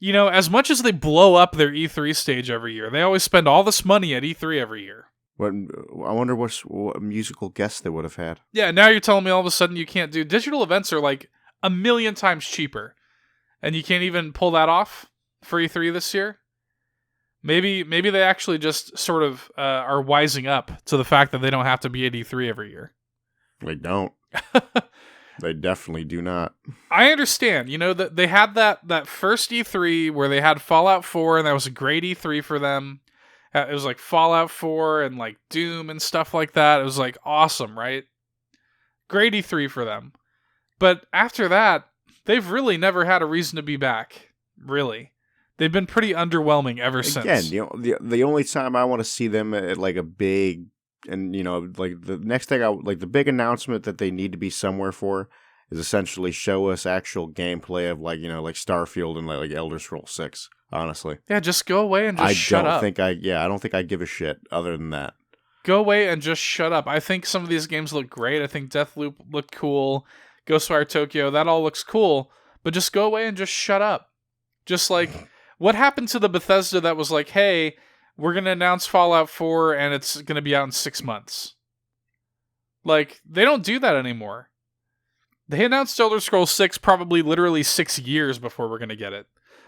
as much as they blow up their E3 stage every year, they always spend all this money at E3 every year. I wonder what musical guests they would have had. Yeah, now you're telling me all of a sudden you can't do... Digital events are like 1,000,000 times cheaper, and you can't even pull that off for E3 this year? Maybe they actually just sort of are wising up to the fact that they don't have to be at E3 every year. They don't. They definitely do not. I understand. That they had that first E3 where they had Fallout 4, and that was a great E3 for them. It was like Fallout 4 and like Doom and stuff like that. It was like awesome, right? Great E3 for them. But after that, they've really never had a reason to be back. Really. They've been pretty underwhelming ever since. Again, the only time I want to see them at like a big... And, like the next thing the big announcement that they need to be somewhere for is essentially show us actual gameplay of like Starfield and like Elder Scrolls 6, honestly. Yeah, just go away and just shut up. I don't think I give a shit other than that. Go away and just shut up. I think some of these games look great. I think Deathloop looked cool. Ghostwire Tokyo, that all looks cool. But just go away and just shut up. Just like, what happened to the Bethesda that was like, hey... We're going to announce Fallout 4 and it's going to be out in 6 months. Like, they don't do that anymore. They announced Elder Scrolls 6 probably literally 6 years before we're going to get it.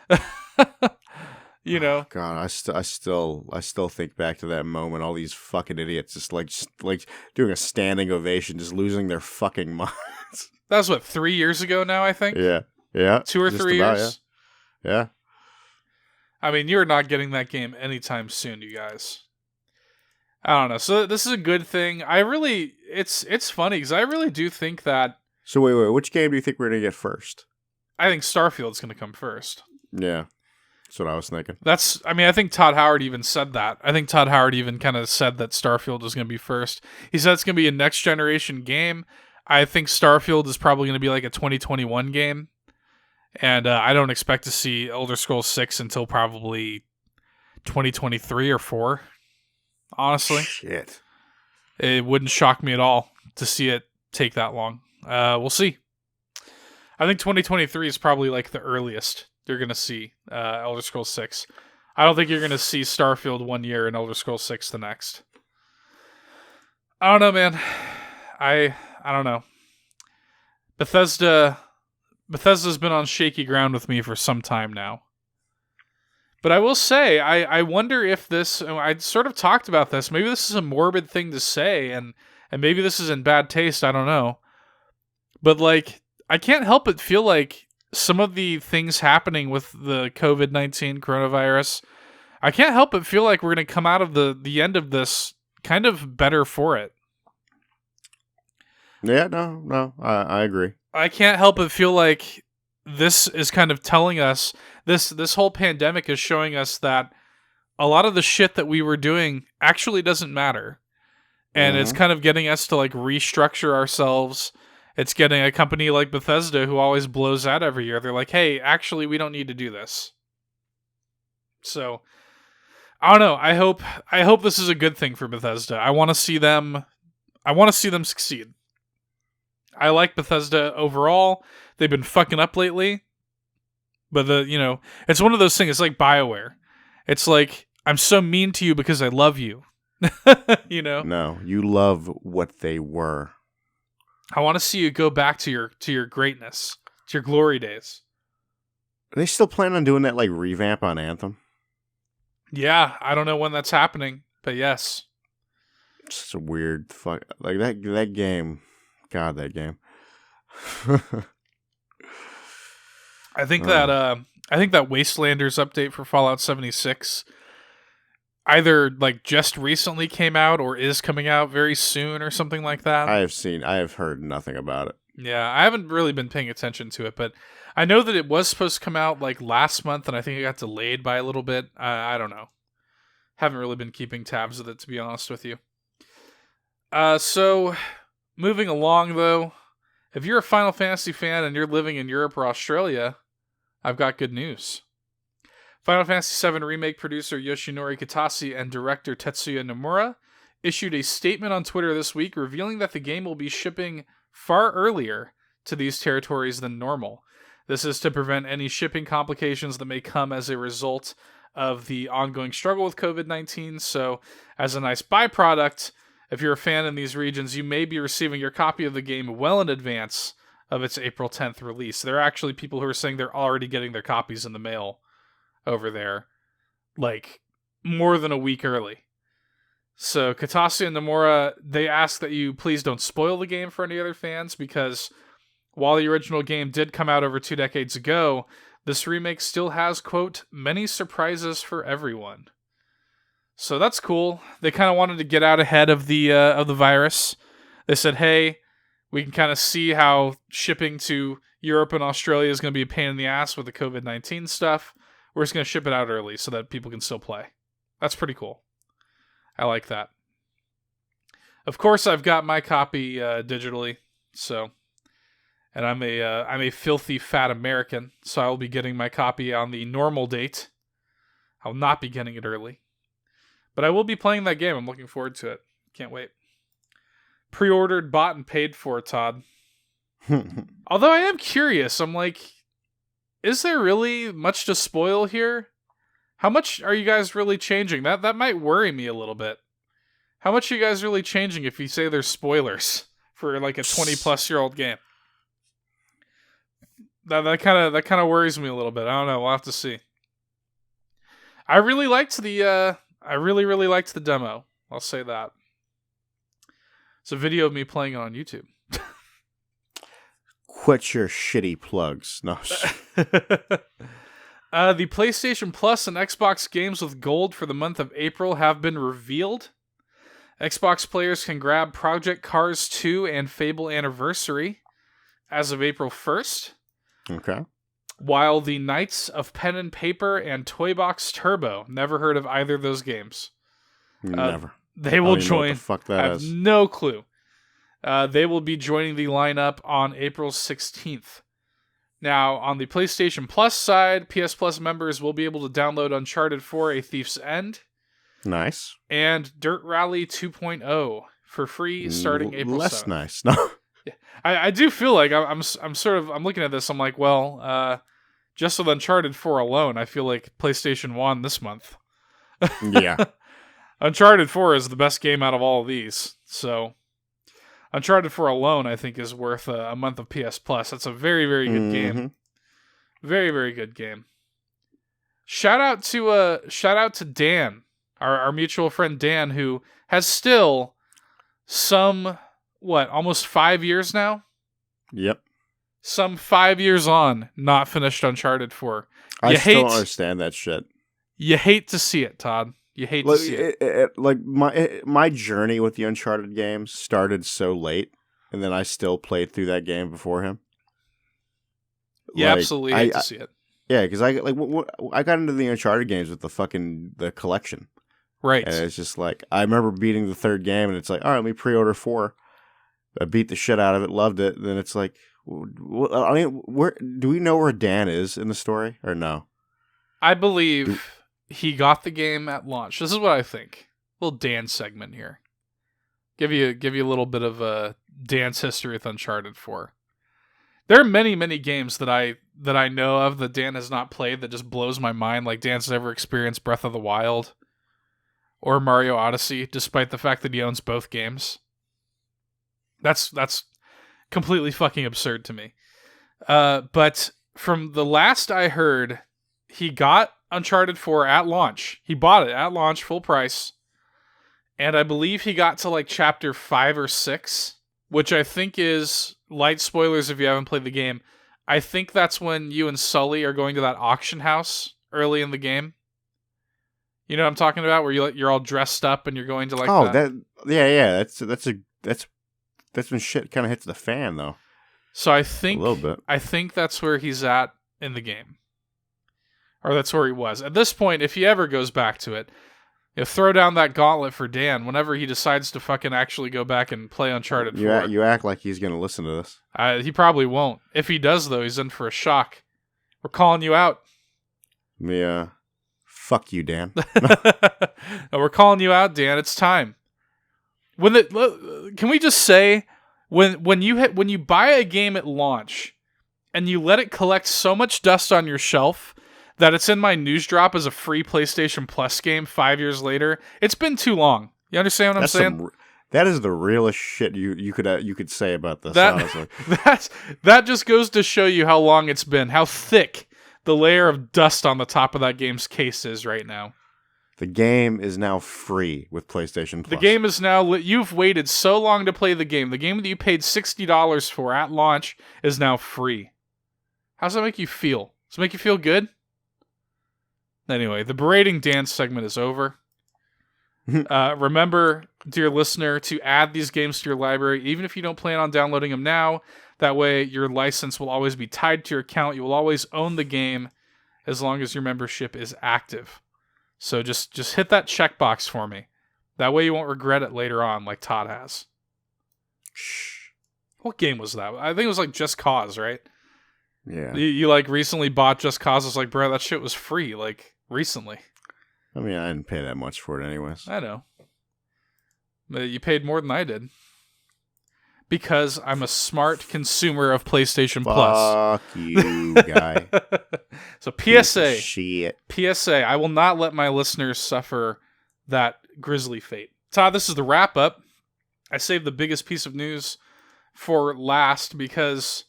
Oh, God, I still think back to that moment. All these fucking idiots just doing a standing ovation, just losing their fucking minds. That was, 3 years ago now, I think? Yeah. 2 or 3 years? Yeah. I mean, you're not getting that game anytime soon, you guys. I don't know. So this is a good thing. It's funny because I really do think that So wait, which game do you think we're gonna get first? I think Starfield's going to come first. Yeah, that's what I was thinking. I think Todd Howard even said that. I think Todd Howard even kind of said that Starfield was going to be first. He said it's going to be a next generation game. I think Starfield is probably going to be like a 2021 game. And I don't expect to see Elder Scrolls 6 until probably 2023 or 4. Honestly. Shit. It wouldn't shock me at all to see it take that long. We'll see. I think 2023 is probably like the earliest you're going to see Elder Scrolls 6. I don't think you're going to see Starfield 1 year and Elder Scrolls 6 the next. I don't know, man. I don't know. Bethesda's been on shaky ground with me for some time now. But I will say, I wonder if this... I sort of talked about this. Maybe this is a morbid thing to say, and maybe this is in bad taste. I don't know. But, like, I can't help but feel like some of the things happening with the COVID-19 coronavirus, I can't help but feel like we're going to come out of the end of this kind of better for it. Yeah, no, I agree. I can't help but feel like this is kind of telling us, this whole pandemic is showing us that a lot of the shit that we were doing actually doesn't matter. And it's kind of getting us to like restructure ourselves. It's getting a company like Bethesda who always blows out every year. They're like, hey, actually, we don't need to do this. So, I don't know. I hope this is a good thing for Bethesda. I want to see them succeed. I like Bethesda overall. They've been fucking up lately. But it's one of those things. It's like BioWare. It's like, I'm so mean to you because I love you. No, you love what they were. I want to see you go back to your greatness, to your glory days. Are they still planning on doing that like revamp on Anthem? Yeah, I don't know when that's happening, but yes. It's just a weird fuck like that game. God, that game. I think that Wastelanders update for Fallout 76 either like just recently came out or is coming out very soon or something like that. I have heard nothing about it. Yeah, I haven't really been paying attention to it, but I know that it was supposed to come out like last month, and I think it got delayed by a little bit. I don't know. Haven't really been keeping tabs with it, to be honest with you. So, moving along though, if you're a Final Fantasy fan and you're living in Europe or Australia, I've got good news. Final Fantasy VII Remake producer Yoshinori Kitase and director Tetsuya Nomura issued a statement on Twitter this week revealing that the game will be shipping far earlier to these territories than normal. This is to prevent any shipping complications that may come as a result of the ongoing struggle with COVID-19. So, as a nice byproduct, if you're a fan in these regions, you may be receiving your copy of the game well in advance of its April 10th release. There are actually people who are saying they're already getting their copies in the mail over there, like, more than a week early. So, Kitase and Nomura, they ask that you please don't spoil the game for any other fans, because while the original game did come out over 2 decades ago, this remake still has, quote, many surprises for everyone. So that's cool. They kind of wanted to get out ahead of the virus. They said, hey, we can kind of see how shipping to Europe and Australia is going to be a pain in the ass with the COVID-19 stuff. We're just going to ship it out early so that people can still play. That's pretty cool. I like that. Of course, I've got my copy digitally, so, and I'm a filthy fat American, so I'll be getting my copy on the normal date. I'll not be getting it early, but I will be playing that game. I'm looking forward to it. Can't wait. Pre-ordered, bought, and paid for, Todd. Although I am curious, I'm like, is there really much to spoil here? How much are you guys really changing? That might worry me a little bit. How much are you guys really changing if you say there's spoilers for like a 20-plus-year-old game? That kind of worries me a little bit. I don't know. We'll have to see. I really liked the really liked the demo. I'll say that. It's a video of me playing it on YouTube. Quit your shitty plugs. No. The PlayStation Plus and Xbox games with gold for the month of April have been revealed. Xbox players can grab Project Cars 2 and Fable Anniversary. as of April 1st. Okay. While the Knights of Pen and Paper and Toy Box Turbo, never heard of either of those games. Never. They will I don't even know what join. the fuck that I have is. no clue. They will be joining the lineup on April 16th. Now, on the PlayStation Plus side, PS Plus members will be able to download Uncharted 4: A Thief's End Nice. and Dirt Rally 2.0 for free starting April 7th. Less nice. No. I do feel like I'm looking at this. I'm like, well, just with Uncharted 4 alone, I feel like PlayStation won this month. Yeah. Uncharted 4 is the best game out of all of these. So, Uncharted 4 alone, I think, is worth a month of PS Plus. That's a very, very good game. Very, very good game. Shout out to Dan, our mutual friend Dan, who has still almost 5 years now? Yep. Some 5 years on, not finished Uncharted 4. I still don't understand that shit. You hate to see it, Todd. You hate to see it. Like my journey with the Uncharted games started so late, and then I still played through that game before him. You absolutely hate to see it. Yeah, because I got into the Uncharted games with the collection. Right. And it's just like, I remember beating the third game, and it's like, all right, let me pre-order 4. I beat the shit out of it, loved it. And then it's like, I mean, do we know where Dan is in the story, or no? I believe he got the game at launch. This is what I think. Little Dan segment here. Give you a little bit of Dan's history with Uncharted 4. There are many, many games that I know of that Dan has not played that just blows my mind. Like Dan's never experienced Breath of the Wild or Mario Odyssey, despite the fact that he owns both games. That's completely fucking absurd to me. But from the last I heard, he got Uncharted 4 at launch. He bought it at launch, full price. And I believe he got to like chapter 5 or 6, which I think is, light spoilers if you haven't played the game, I think that's when you and Sully are going to that auction house early in the game. You know what I'm talking about? Where you're all dressed up and you're going to like that's when shit kind of hits the fan, though. So I think a little bit. I think that's where he's at in the game, or that's where he was at this point. If he ever goes back to it, throw down that gauntlet for Dan whenever he decides to fucking actually go back and play Uncharted 4. You act like he's gonna listen to this. He probably won't. If he does, though, he's in for a shock. We're calling you out. Yeah. Fuck you, Dan. No, we're calling you out, Dan. It's time. Can we just say when you buy a game at launch and you let it collect so much dust on your shelf that it's in my news drop as a free PlayStation Plus game 5 years later, it's been too long. You understand what I'm saying? That is the realest shit you could say about this. Honestly, that just goes to show you how long it's been, how thick the layer of dust on the top of that game's case is right now. The game is now free with PlayStation Plus. The game is now... You've waited so long to play the game. The game that you paid $60 for at launch is now free. How does that make you feel? Does it make you feel good? Anyway, the berating dance segment is over. Remember, dear listener, to add these games to your library, even if you don't plan on downloading them now. That way, your license will always be tied to your account. You will always own the game as long as your membership is active. So just hit that checkbox for me. That way you won't regret it later on like Todd has. Shh. What game was that? I think it was like Just Cause, right? Yeah. You like recently bought Just Cause. I was like, bro, that shit was free like recently. I mean, I didn't pay that much for it anyways. I know. But you paid more than I did. Because I'm a smart consumer of PlayStation Plus. Fuck you, guy. So PSA. Shit. PSA. I will not let my listeners suffer that grisly fate. Todd, this is the wrap up. I saved the biggest piece of news for last because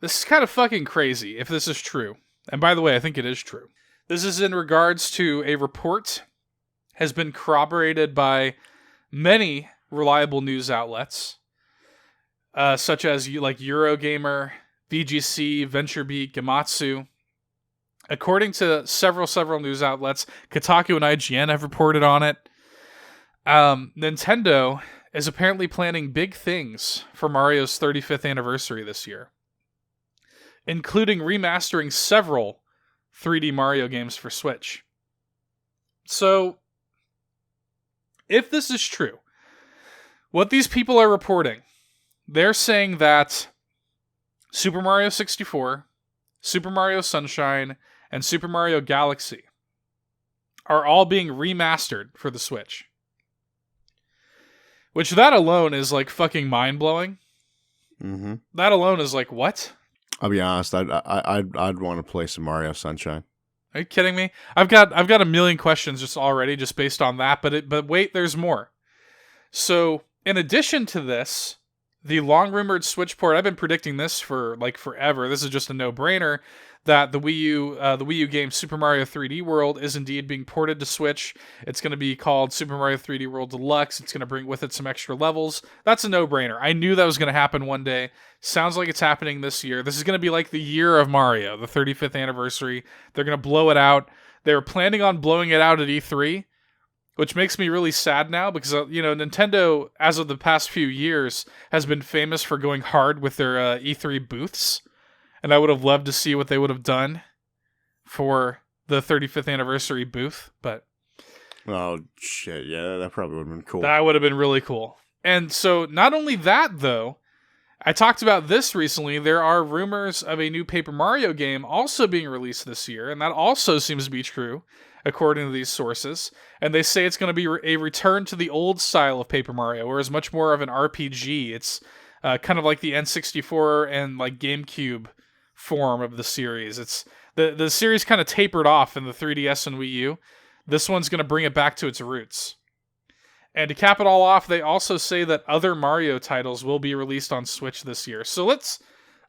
this is kind of fucking crazy if this is true. And by the way, I think it is true. This is in regards to a report has been corroborated by many reliable news outlets. Such as like Eurogamer, VGC, VentureBeat, Gematsu. According to several news outlets, Kotaku and IGN have reported on it. Nintendo is apparently planning big things for Mario's 35th anniversary this year, including remastering several 3D Mario games for Switch. So, if this is true, what these people are reporting, they're saying that Super Mario 64, Super Mario Sunshine, and Super Mario Galaxy are all being remastered for the Switch. Which that alone is like fucking mind-blowing. Mm-hmm. That alone is like, what? I'll be honest. I'd want to play some Mario Sunshine. Are you kidding me? I've got a million questions just already, just based on that. But wait, there's more. So, in addition to this, the long-rumored Switch port, I've been predicting this for like forever. This is just a no-brainer that the Wii U game Super Mario 3D World is indeed being ported to Switch. It's going to be called Super Mario 3D World Deluxe. It's going to bring with it some extra levels. That's a no-brainer. I knew that was going to happen one day. Sounds like it's happening this year. This is going to be like the year of Mario, the 35th anniversary. They're going to blow it out. They were planning on blowing it out at E3, which makes me really sad now because, Nintendo, as of the past few years, has been famous for going hard with their E3 booths. And I would have loved to see what they would have done for the 35th anniversary booth. But oh, shit. Yeah, that probably would have been cool. That would have been really cool. And so not only that, though, I talked about this recently. There are rumors of a new Paper Mario game also being released this year. And that also seems to be true, according to these sources. And they say it's going to be a return to the old style of Paper Mario, where it's much more of an RPG. It's kind of like the N64 and like GameCube form of the series. It's the series kind of tapered off in the 3DS and Wii U. This one's going to bring it back to its roots. And to cap it all off, they also say that other Mario titles will be released on Switch this year. So I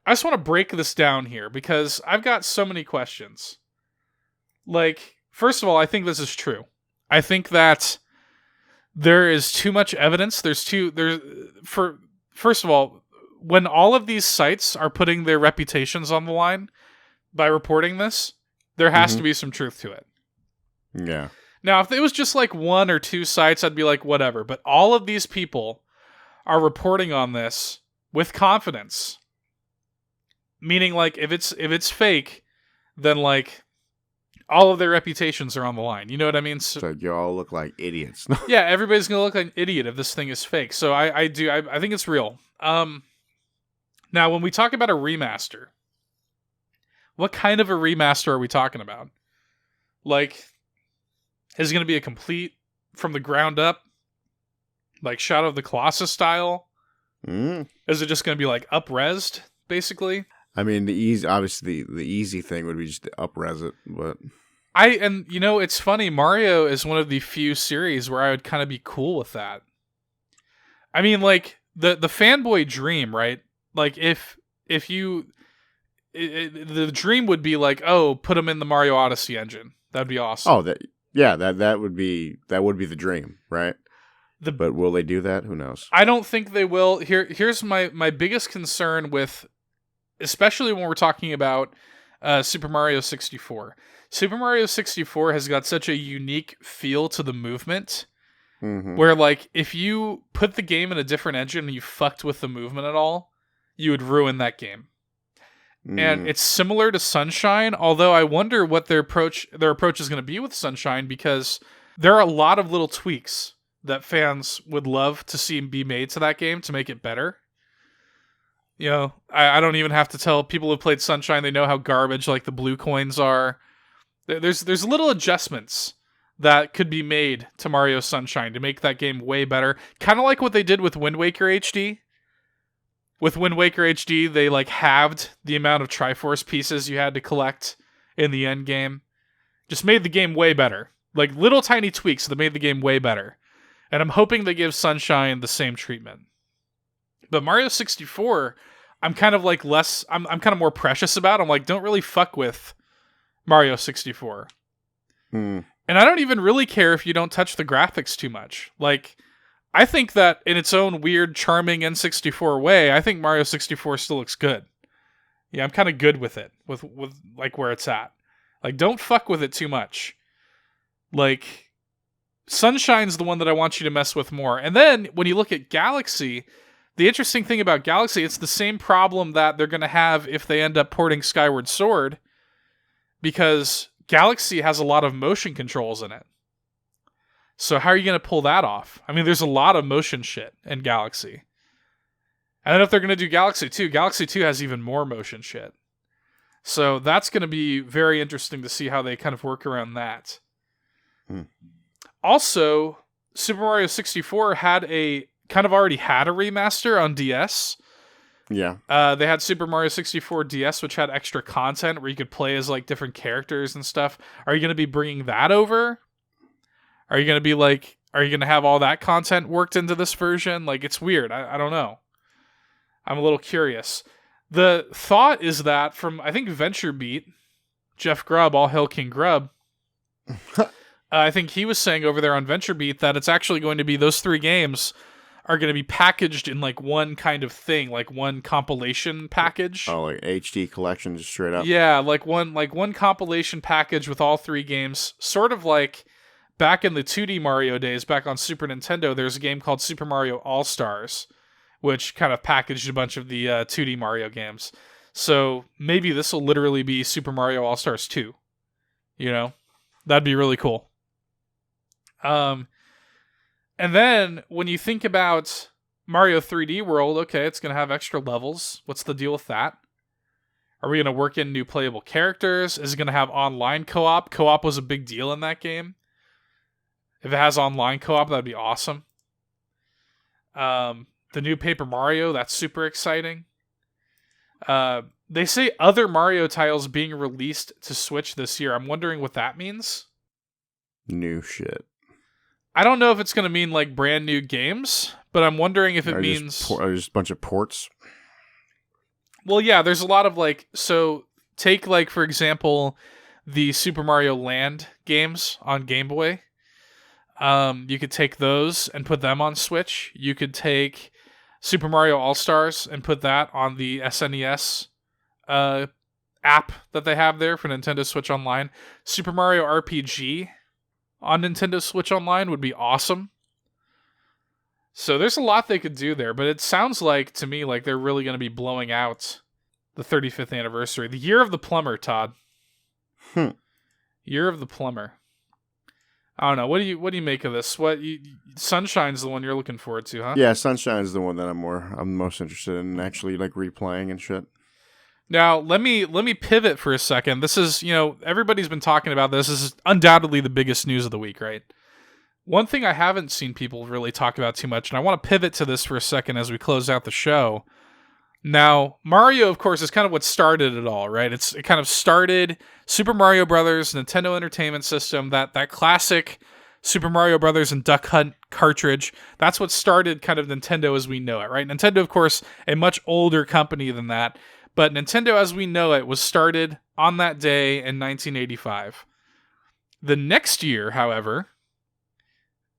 just want to break this down here because I've got so many questions. Like, first of all, I think this is true. I think that there is too much evidence. First of all, when all of these sites are putting their reputations on the line by reporting this, there has to be some truth to it. Yeah. Now, if it was just like one or two sites, I'd be like, whatever. But all of these people are reporting on this with confidence. Meaning, like, if it's fake, then, like, all of their reputations are on the line. You know what I mean? So you all look like idiots. Yeah, everybody's going to look like an idiot if this thing is fake. So I think it's real. Now, when we talk about a remaster, what kind of a remaster are we talking about? Like, is it going to be a complete, from the ground up, like Shadow of the Colossus style? Is it just going to be like up-resed, basically? I mean, the easy thing would be just to up-res it, but it's funny, Mario is one of the few series where I would kind of be cool with that. I mean, like, the fanboy dream, right? Like, the dream would be like, oh, put them in the Mario Odyssey engine. That'd be awesome. Oh, that would be the dream, right? But will they do that? Who knows? I don't think they will. Here's my biggest concern with, especially when we're talking about Super Mario 64. Super Mario 64 has got such a unique feel to the movement, where, like, if you put the game in a different engine and you fucked with the movement at all, you would ruin that game. And it's similar to Sunshine, although I wonder what their approach is going to be with Sunshine, because there are a lot of little tweaks that fans would love to see be made to that game to make it better. You know, I don't even have to tell people who played Sunshine, they know how garbage, like, the blue coins are. There's little adjustments that could be made to Mario Sunshine to make that game way better. Kind of like what they did with Wind Waker HD. With Wind Waker HD, they, like, halved the amount of Triforce pieces you had to collect in the end game. Just made the game way better. Like, little tiny tweaks that made the game way better. And I'm hoping they give Sunshine the same treatment. But Mario 64, I'm kind of, like, I'm kind of more precious about. I'm like, don't really fuck with Mario 64. And I don't even really care if you don't touch the graphics too much. Like, I think that in its own weird, charming N64 way, I think Mario 64 still looks good. Yeah, I'm kind of good with it, with like where it's at. Like, don't fuck with it too much. Like, Sunshine's the one that I want you to mess with more. And then when you look at Galaxy, the interesting thing about Galaxy, it's the same problem that they're going to have if they end up porting Skyward Sword, because Galaxy has a lot of motion controls in it. So how are you going to pull that off? I mean, there's a lot of motion shit in Galaxy. And then if they're going to do Galaxy 2 has even more motion shit. So that's going to be very interesting to see how they kind of work around that. Also, Super Mario 64 already had a remaster on DS. Yeah. They had Super Mario 64 DS, which had extra content where you could play as like different characters and stuff. Are you going to be bringing that over? Are you going to have all that content worked into this version? Like, it's weird. I don't know. I'm a little curious. The thought is that from, I think, VentureBeat, Jeff Grubb, all hail King Grubb, I think he was saying over there on VentureBeat that it's actually going to be, those 3 games are going to be packaged in like one kind of thing, like one compilation package. Oh, like HD collection, just straight up. Yeah, like one compilation package with all 3 games, sort of like back in the 2D Mario days, back on Super Nintendo, there's a game called Super Mario All-Stars, which kind of packaged a bunch of the 2D Mario games. So maybe this will literally be Super Mario All-Stars 2. You know? That'd be really cool. And then when you think about Mario 3D World, okay, it's going to have extra levels. What's the deal with that? Are we going to work in new playable characters? Is it going to have online co-op? Co-op was a big deal in that game. If it has online co-op, that'd be awesome. The new Paper Mario, that's super exciting. They say other Mario titles being released to Switch this year. I'm wondering what that means. New shit. I don't know if it's going to mean like brand new games, but I'm wondering if it means... just a bunch of ports. Well, yeah, there's a lot of like... So take like, for example, the Super Mario Land games on Game Boy. You could take those and put them on Switch. You could take Super Mario All-Stars and put that on the SNES app that they have there for Nintendo Switch Online. Super Mario RPG on Nintendo Switch Online would be awesome. So there's a lot they could do there, but it sounds like, to me, like they're really going to be blowing out the 35th anniversary. The Year of the Plumber, Todd. Year of the Plumber. I don't know. What do you make of this? Sunshine's the one you're looking forward to, huh? Yeah, Sunshine's the one that I'm most interested in actually like replaying and shit. Now, let me pivot for a second. This is, everybody's been talking about this. This is undoubtedly the biggest news of the week, right? One thing I haven't seen people really talk about too much, and I want to pivot to this for a second as we close out the show. Now, Mario, of course, is kind of what started it all, right? It kind of started Super Mario Brothers, Nintendo Entertainment System, that classic Super Mario Brothers and Duck Hunt cartridge. That's what started kind of Nintendo as we know it, right? Nintendo, of course, a much older company than that. But Nintendo as we know it was started on that day in 1985. The next year, however,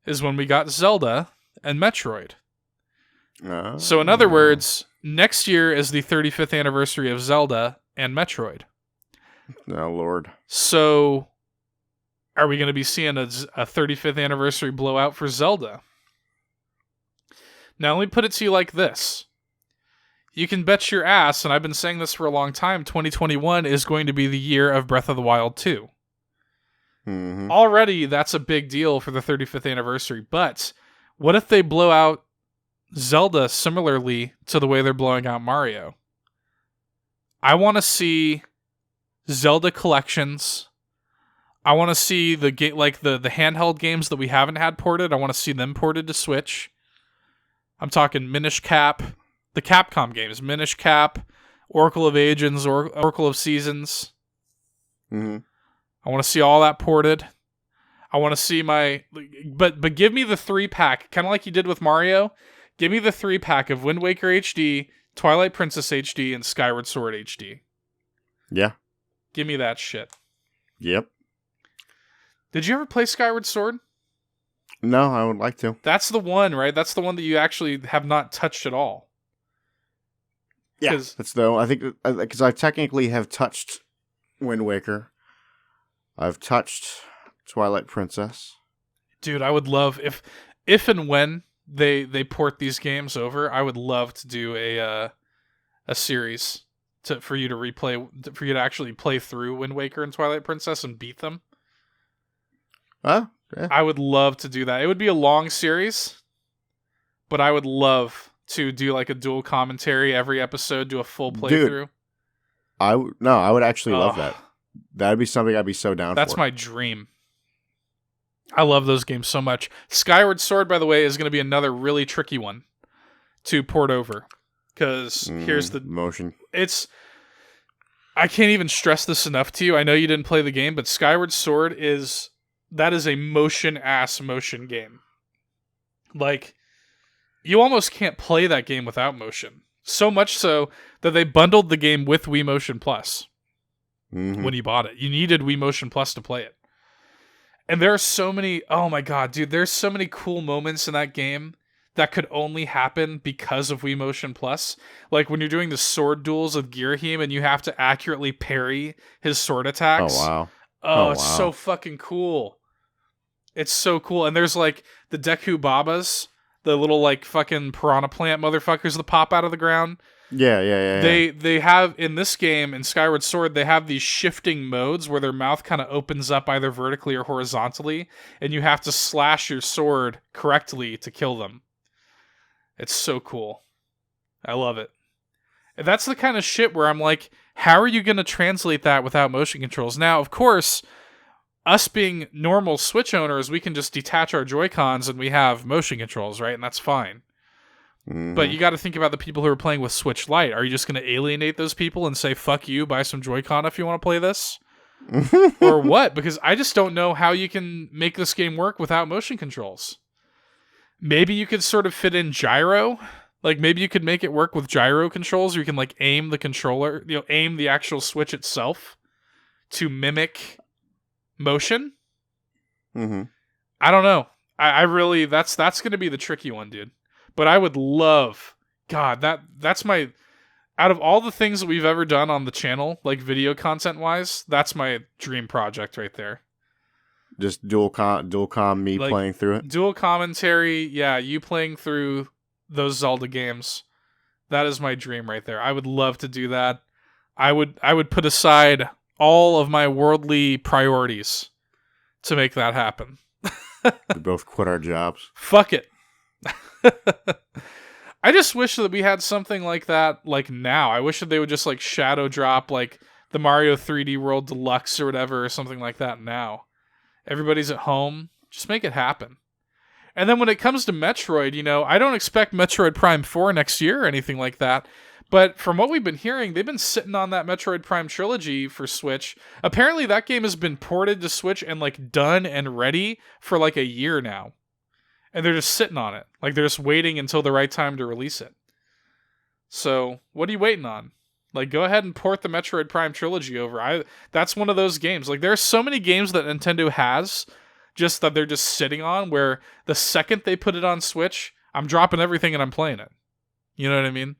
is when we got Zelda and Metroid. So in other words, next year is the 35th anniversary of Zelda and Metroid. Oh, Lord. So are we going to be seeing a 35th anniversary blowout for Zelda? Now, let me put it to you like this. You can bet your ass, and I've been saying this for a long time, 2021 is going to be the year of Breath of the Wild 2. Mm-hmm. Already, that's a big deal for the 35th anniversary, but what if they blow out Zelda similarly to the way they're blowing out Mario? I want to see Zelda collections. I want to see the handheld games that we haven't had ported. I want to see them ported to Switch. I'm talking Minish Cap. The Capcom games, Minish Cap, Oracle of Ages, or Oracle of Seasons. Mm-hmm. I want to see all that ported. I want to see but give me the 3-pack, kind of like you did with Mario. Give me the 3-pack of Wind Waker HD, Twilight Princess HD, and Skyward Sword HD. Yeah. Give me that shit. Yep. Did you ever play Skyward Sword? No, I would like to. That's the one, right? That's the one that you actually have not touched at all. Yeah, that's I think because I technically have touched Wind Waker. I've touched Twilight Princess. Dude, I would love if and when they port these games over, I would love to do a series for you to replay, for you to actually play through Wind Waker and Twilight Princess and beat them. Huh? Yeah. I would love to do that. It would be a long series, but I would love to do like a dual commentary every episode, do a full playthrough. I would actually love that. That'd be something I'd be so down for. That's my dream. I love those games so much. Skyward Sword, by the way, is going to be another really tricky one to port over. Because here's the motion. I can't even stress this enough to you. I know you didn't play the game, but Skyward Sword is a motion game. Like, you almost can't play that game without motion. So much so that they bundled the game with Wii Motion Plus when you bought it. You needed Wii Motion Plus to play it. And there are so many, oh my god, dude, there's so many cool moments in that game that could only happen because of Wii Motion Plus. Like when you're doing the sword duels with Girahim and you have to accurately parry his sword attacks. Oh, wow. Oh, it's so fucking cool. It's so cool. And there's like the Deku Babas, the little like fucking piranha plant motherfuckers that pop out of the ground. Yeah. They have, in this game, in Skyward Sword, they have these shifting modes where their mouth kind of opens up either vertically or horizontally, and you have to slash your sword correctly to kill them. It's so cool. I love it. And that's the kind of shit where I'm like, how are you going to translate that without motion controls? Now, of course, us being normal Switch owners, we can just detach our Joy-Cons and we have motion controls, right? And that's fine. But you got to think about the people who are playing with Switch Lite. Are you just going to alienate those people and say, fuck you, buy some Joy-Con if you want to play this? Or what? Because I just don't know how you can make this game work without motion controls. Maybe you could sort of fit in gyro. Like maybe you could make it work with gyro controls, or you can like aim the controller, aim the actual Switch itself to mimic motion. I don't know. I really, that's going to be the tricky one, dude. But I would love, God, that's my, out of all the things that we've ever done on the channel, like video content wise, that's my dream project right there. Just dual com me like, playing through it? Dual commentary, yeah, you playing through those Zelda games. That is my dream right there. I would love to do that. I would put aside all of my worldly priorities to make that happen. We both quit our jobs. Fuck it. I just wish that we had something like that like now. I wish that they would just like shadow drop like the Mario 3D World Deluxe or whatever or something like that now. Everybody's at home. Just make it happen. And then when it comes to Metroid, I don't expect Metroid Prime 4 next year or anything like that. But from what we've been hearing, they've been sitting on that Metroid Prime trilogy for Switch. Apparently that game has been ported to Switch and like done and ready for like a year now. And they're just sitting on it. Like, they're just waiting until the right time to release it. So, what are you waiting on? Like, go ahead and port the Metroid Prime trilogy over. That's one of those games. Like, there are so many games that Nintendo has, just that they're just sitting on, where the second they put it on Switch, I'm dropping everything and I'm playing it. You know what I mean?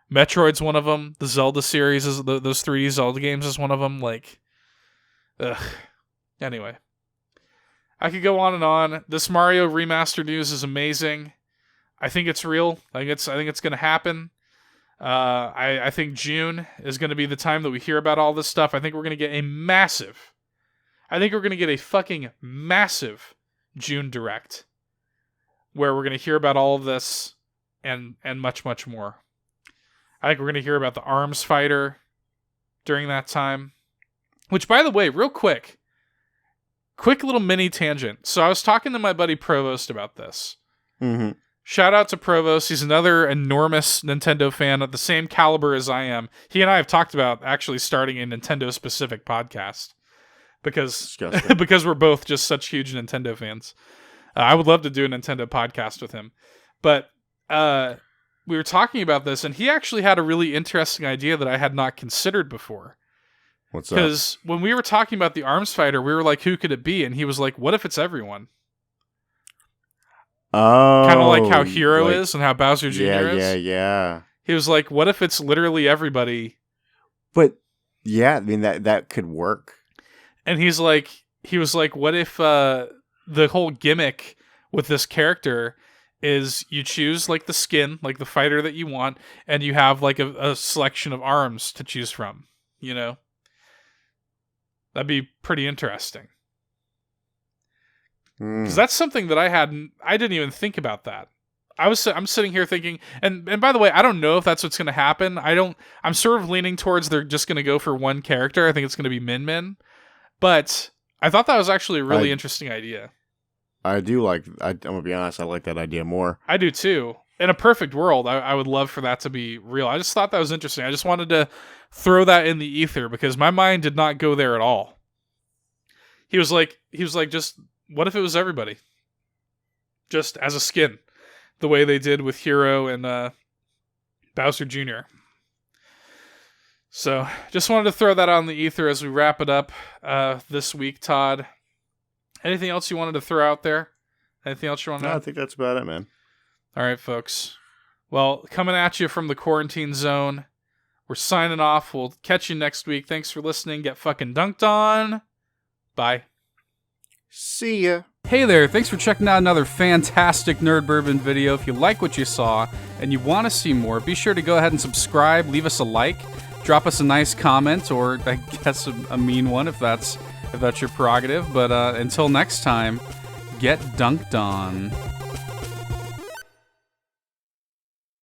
Metroid's one of them. The Zelda series, those 3D Zelda games is one of them. Like, ugh. Anyway. I could go on and on. This Mario remaster news is amazing. I think it's real. I think it's going to happen. I think June is going to be the time that we hear about all this stuff. I think we're going to get a fucking massive June Direct, where we're going to hear about all of this and much, much more. I think we're going to hear about the Arms Fighter during that time. Which, by the way, real quick little mini tangent. So I was talking to my buddy Provost about this. Shout out to Provost. He's another enormous Nintendo fan of the same caliber as I am. He and I have talked about actually starting a Nintendo-specific podcast because we're both just such huge Nintendo fans. I would love to do a Nintendo podcast with him. But we were talking about this, and he actually had a really interesting idea that I had not considered before. What's that? Because when we were talking about the Arms Fighter, we were like, who could it be? And he was like, what if it's everyone? Oh. Kind of like how Hero is and how Bowser Jr. is. Yeah. He was like, what if it's literally everybody? But, yeah, I mean, that could work. And he was like, what if the whole gimmick with this character is you choose like the skin, like the fighter that you want, and you have like a selection of arms to choose from. You know, that'd be pretty interesting. Because that's something that I didn't even think about that. I'm sitting here thinking, and by the way, I don't know if that's what's going to happen. I'm sort of leaning towards they're just going to go for one character. I think it's going to be Min Min. But I thought that was actually a really interesting idea. I'm going to be honest, I like that idea more. I do too. In a perfect world, I would love for that to be real. I just thought that was interesting. I just wanted to throw that in the ether because my mind did not go there at all. He was like, just, what if it was everybody? Just as a skin. The way they did with Hero and Bowser Jr. So, just wanted to throw that out in the ether as we wrap it up this week, Todd. Anything else you wanted to throw out there? Anything else you want to know? I think that's about it, man. All right, folks. Well, coming at you from the quarantine zone, we're signing off. We'll catch you next week. Thanks for listening. Get fucking dunked on. Bye. See ya. Hey there, thanks for checking out another fantastic Nerd Bourbon video. If you like what you saw and you want to see more, be sure to go ahead and subscribe, leave us a like, drop us a nice comment, or I guess a mean one if that's your prerogative. But until next time, get dunked on.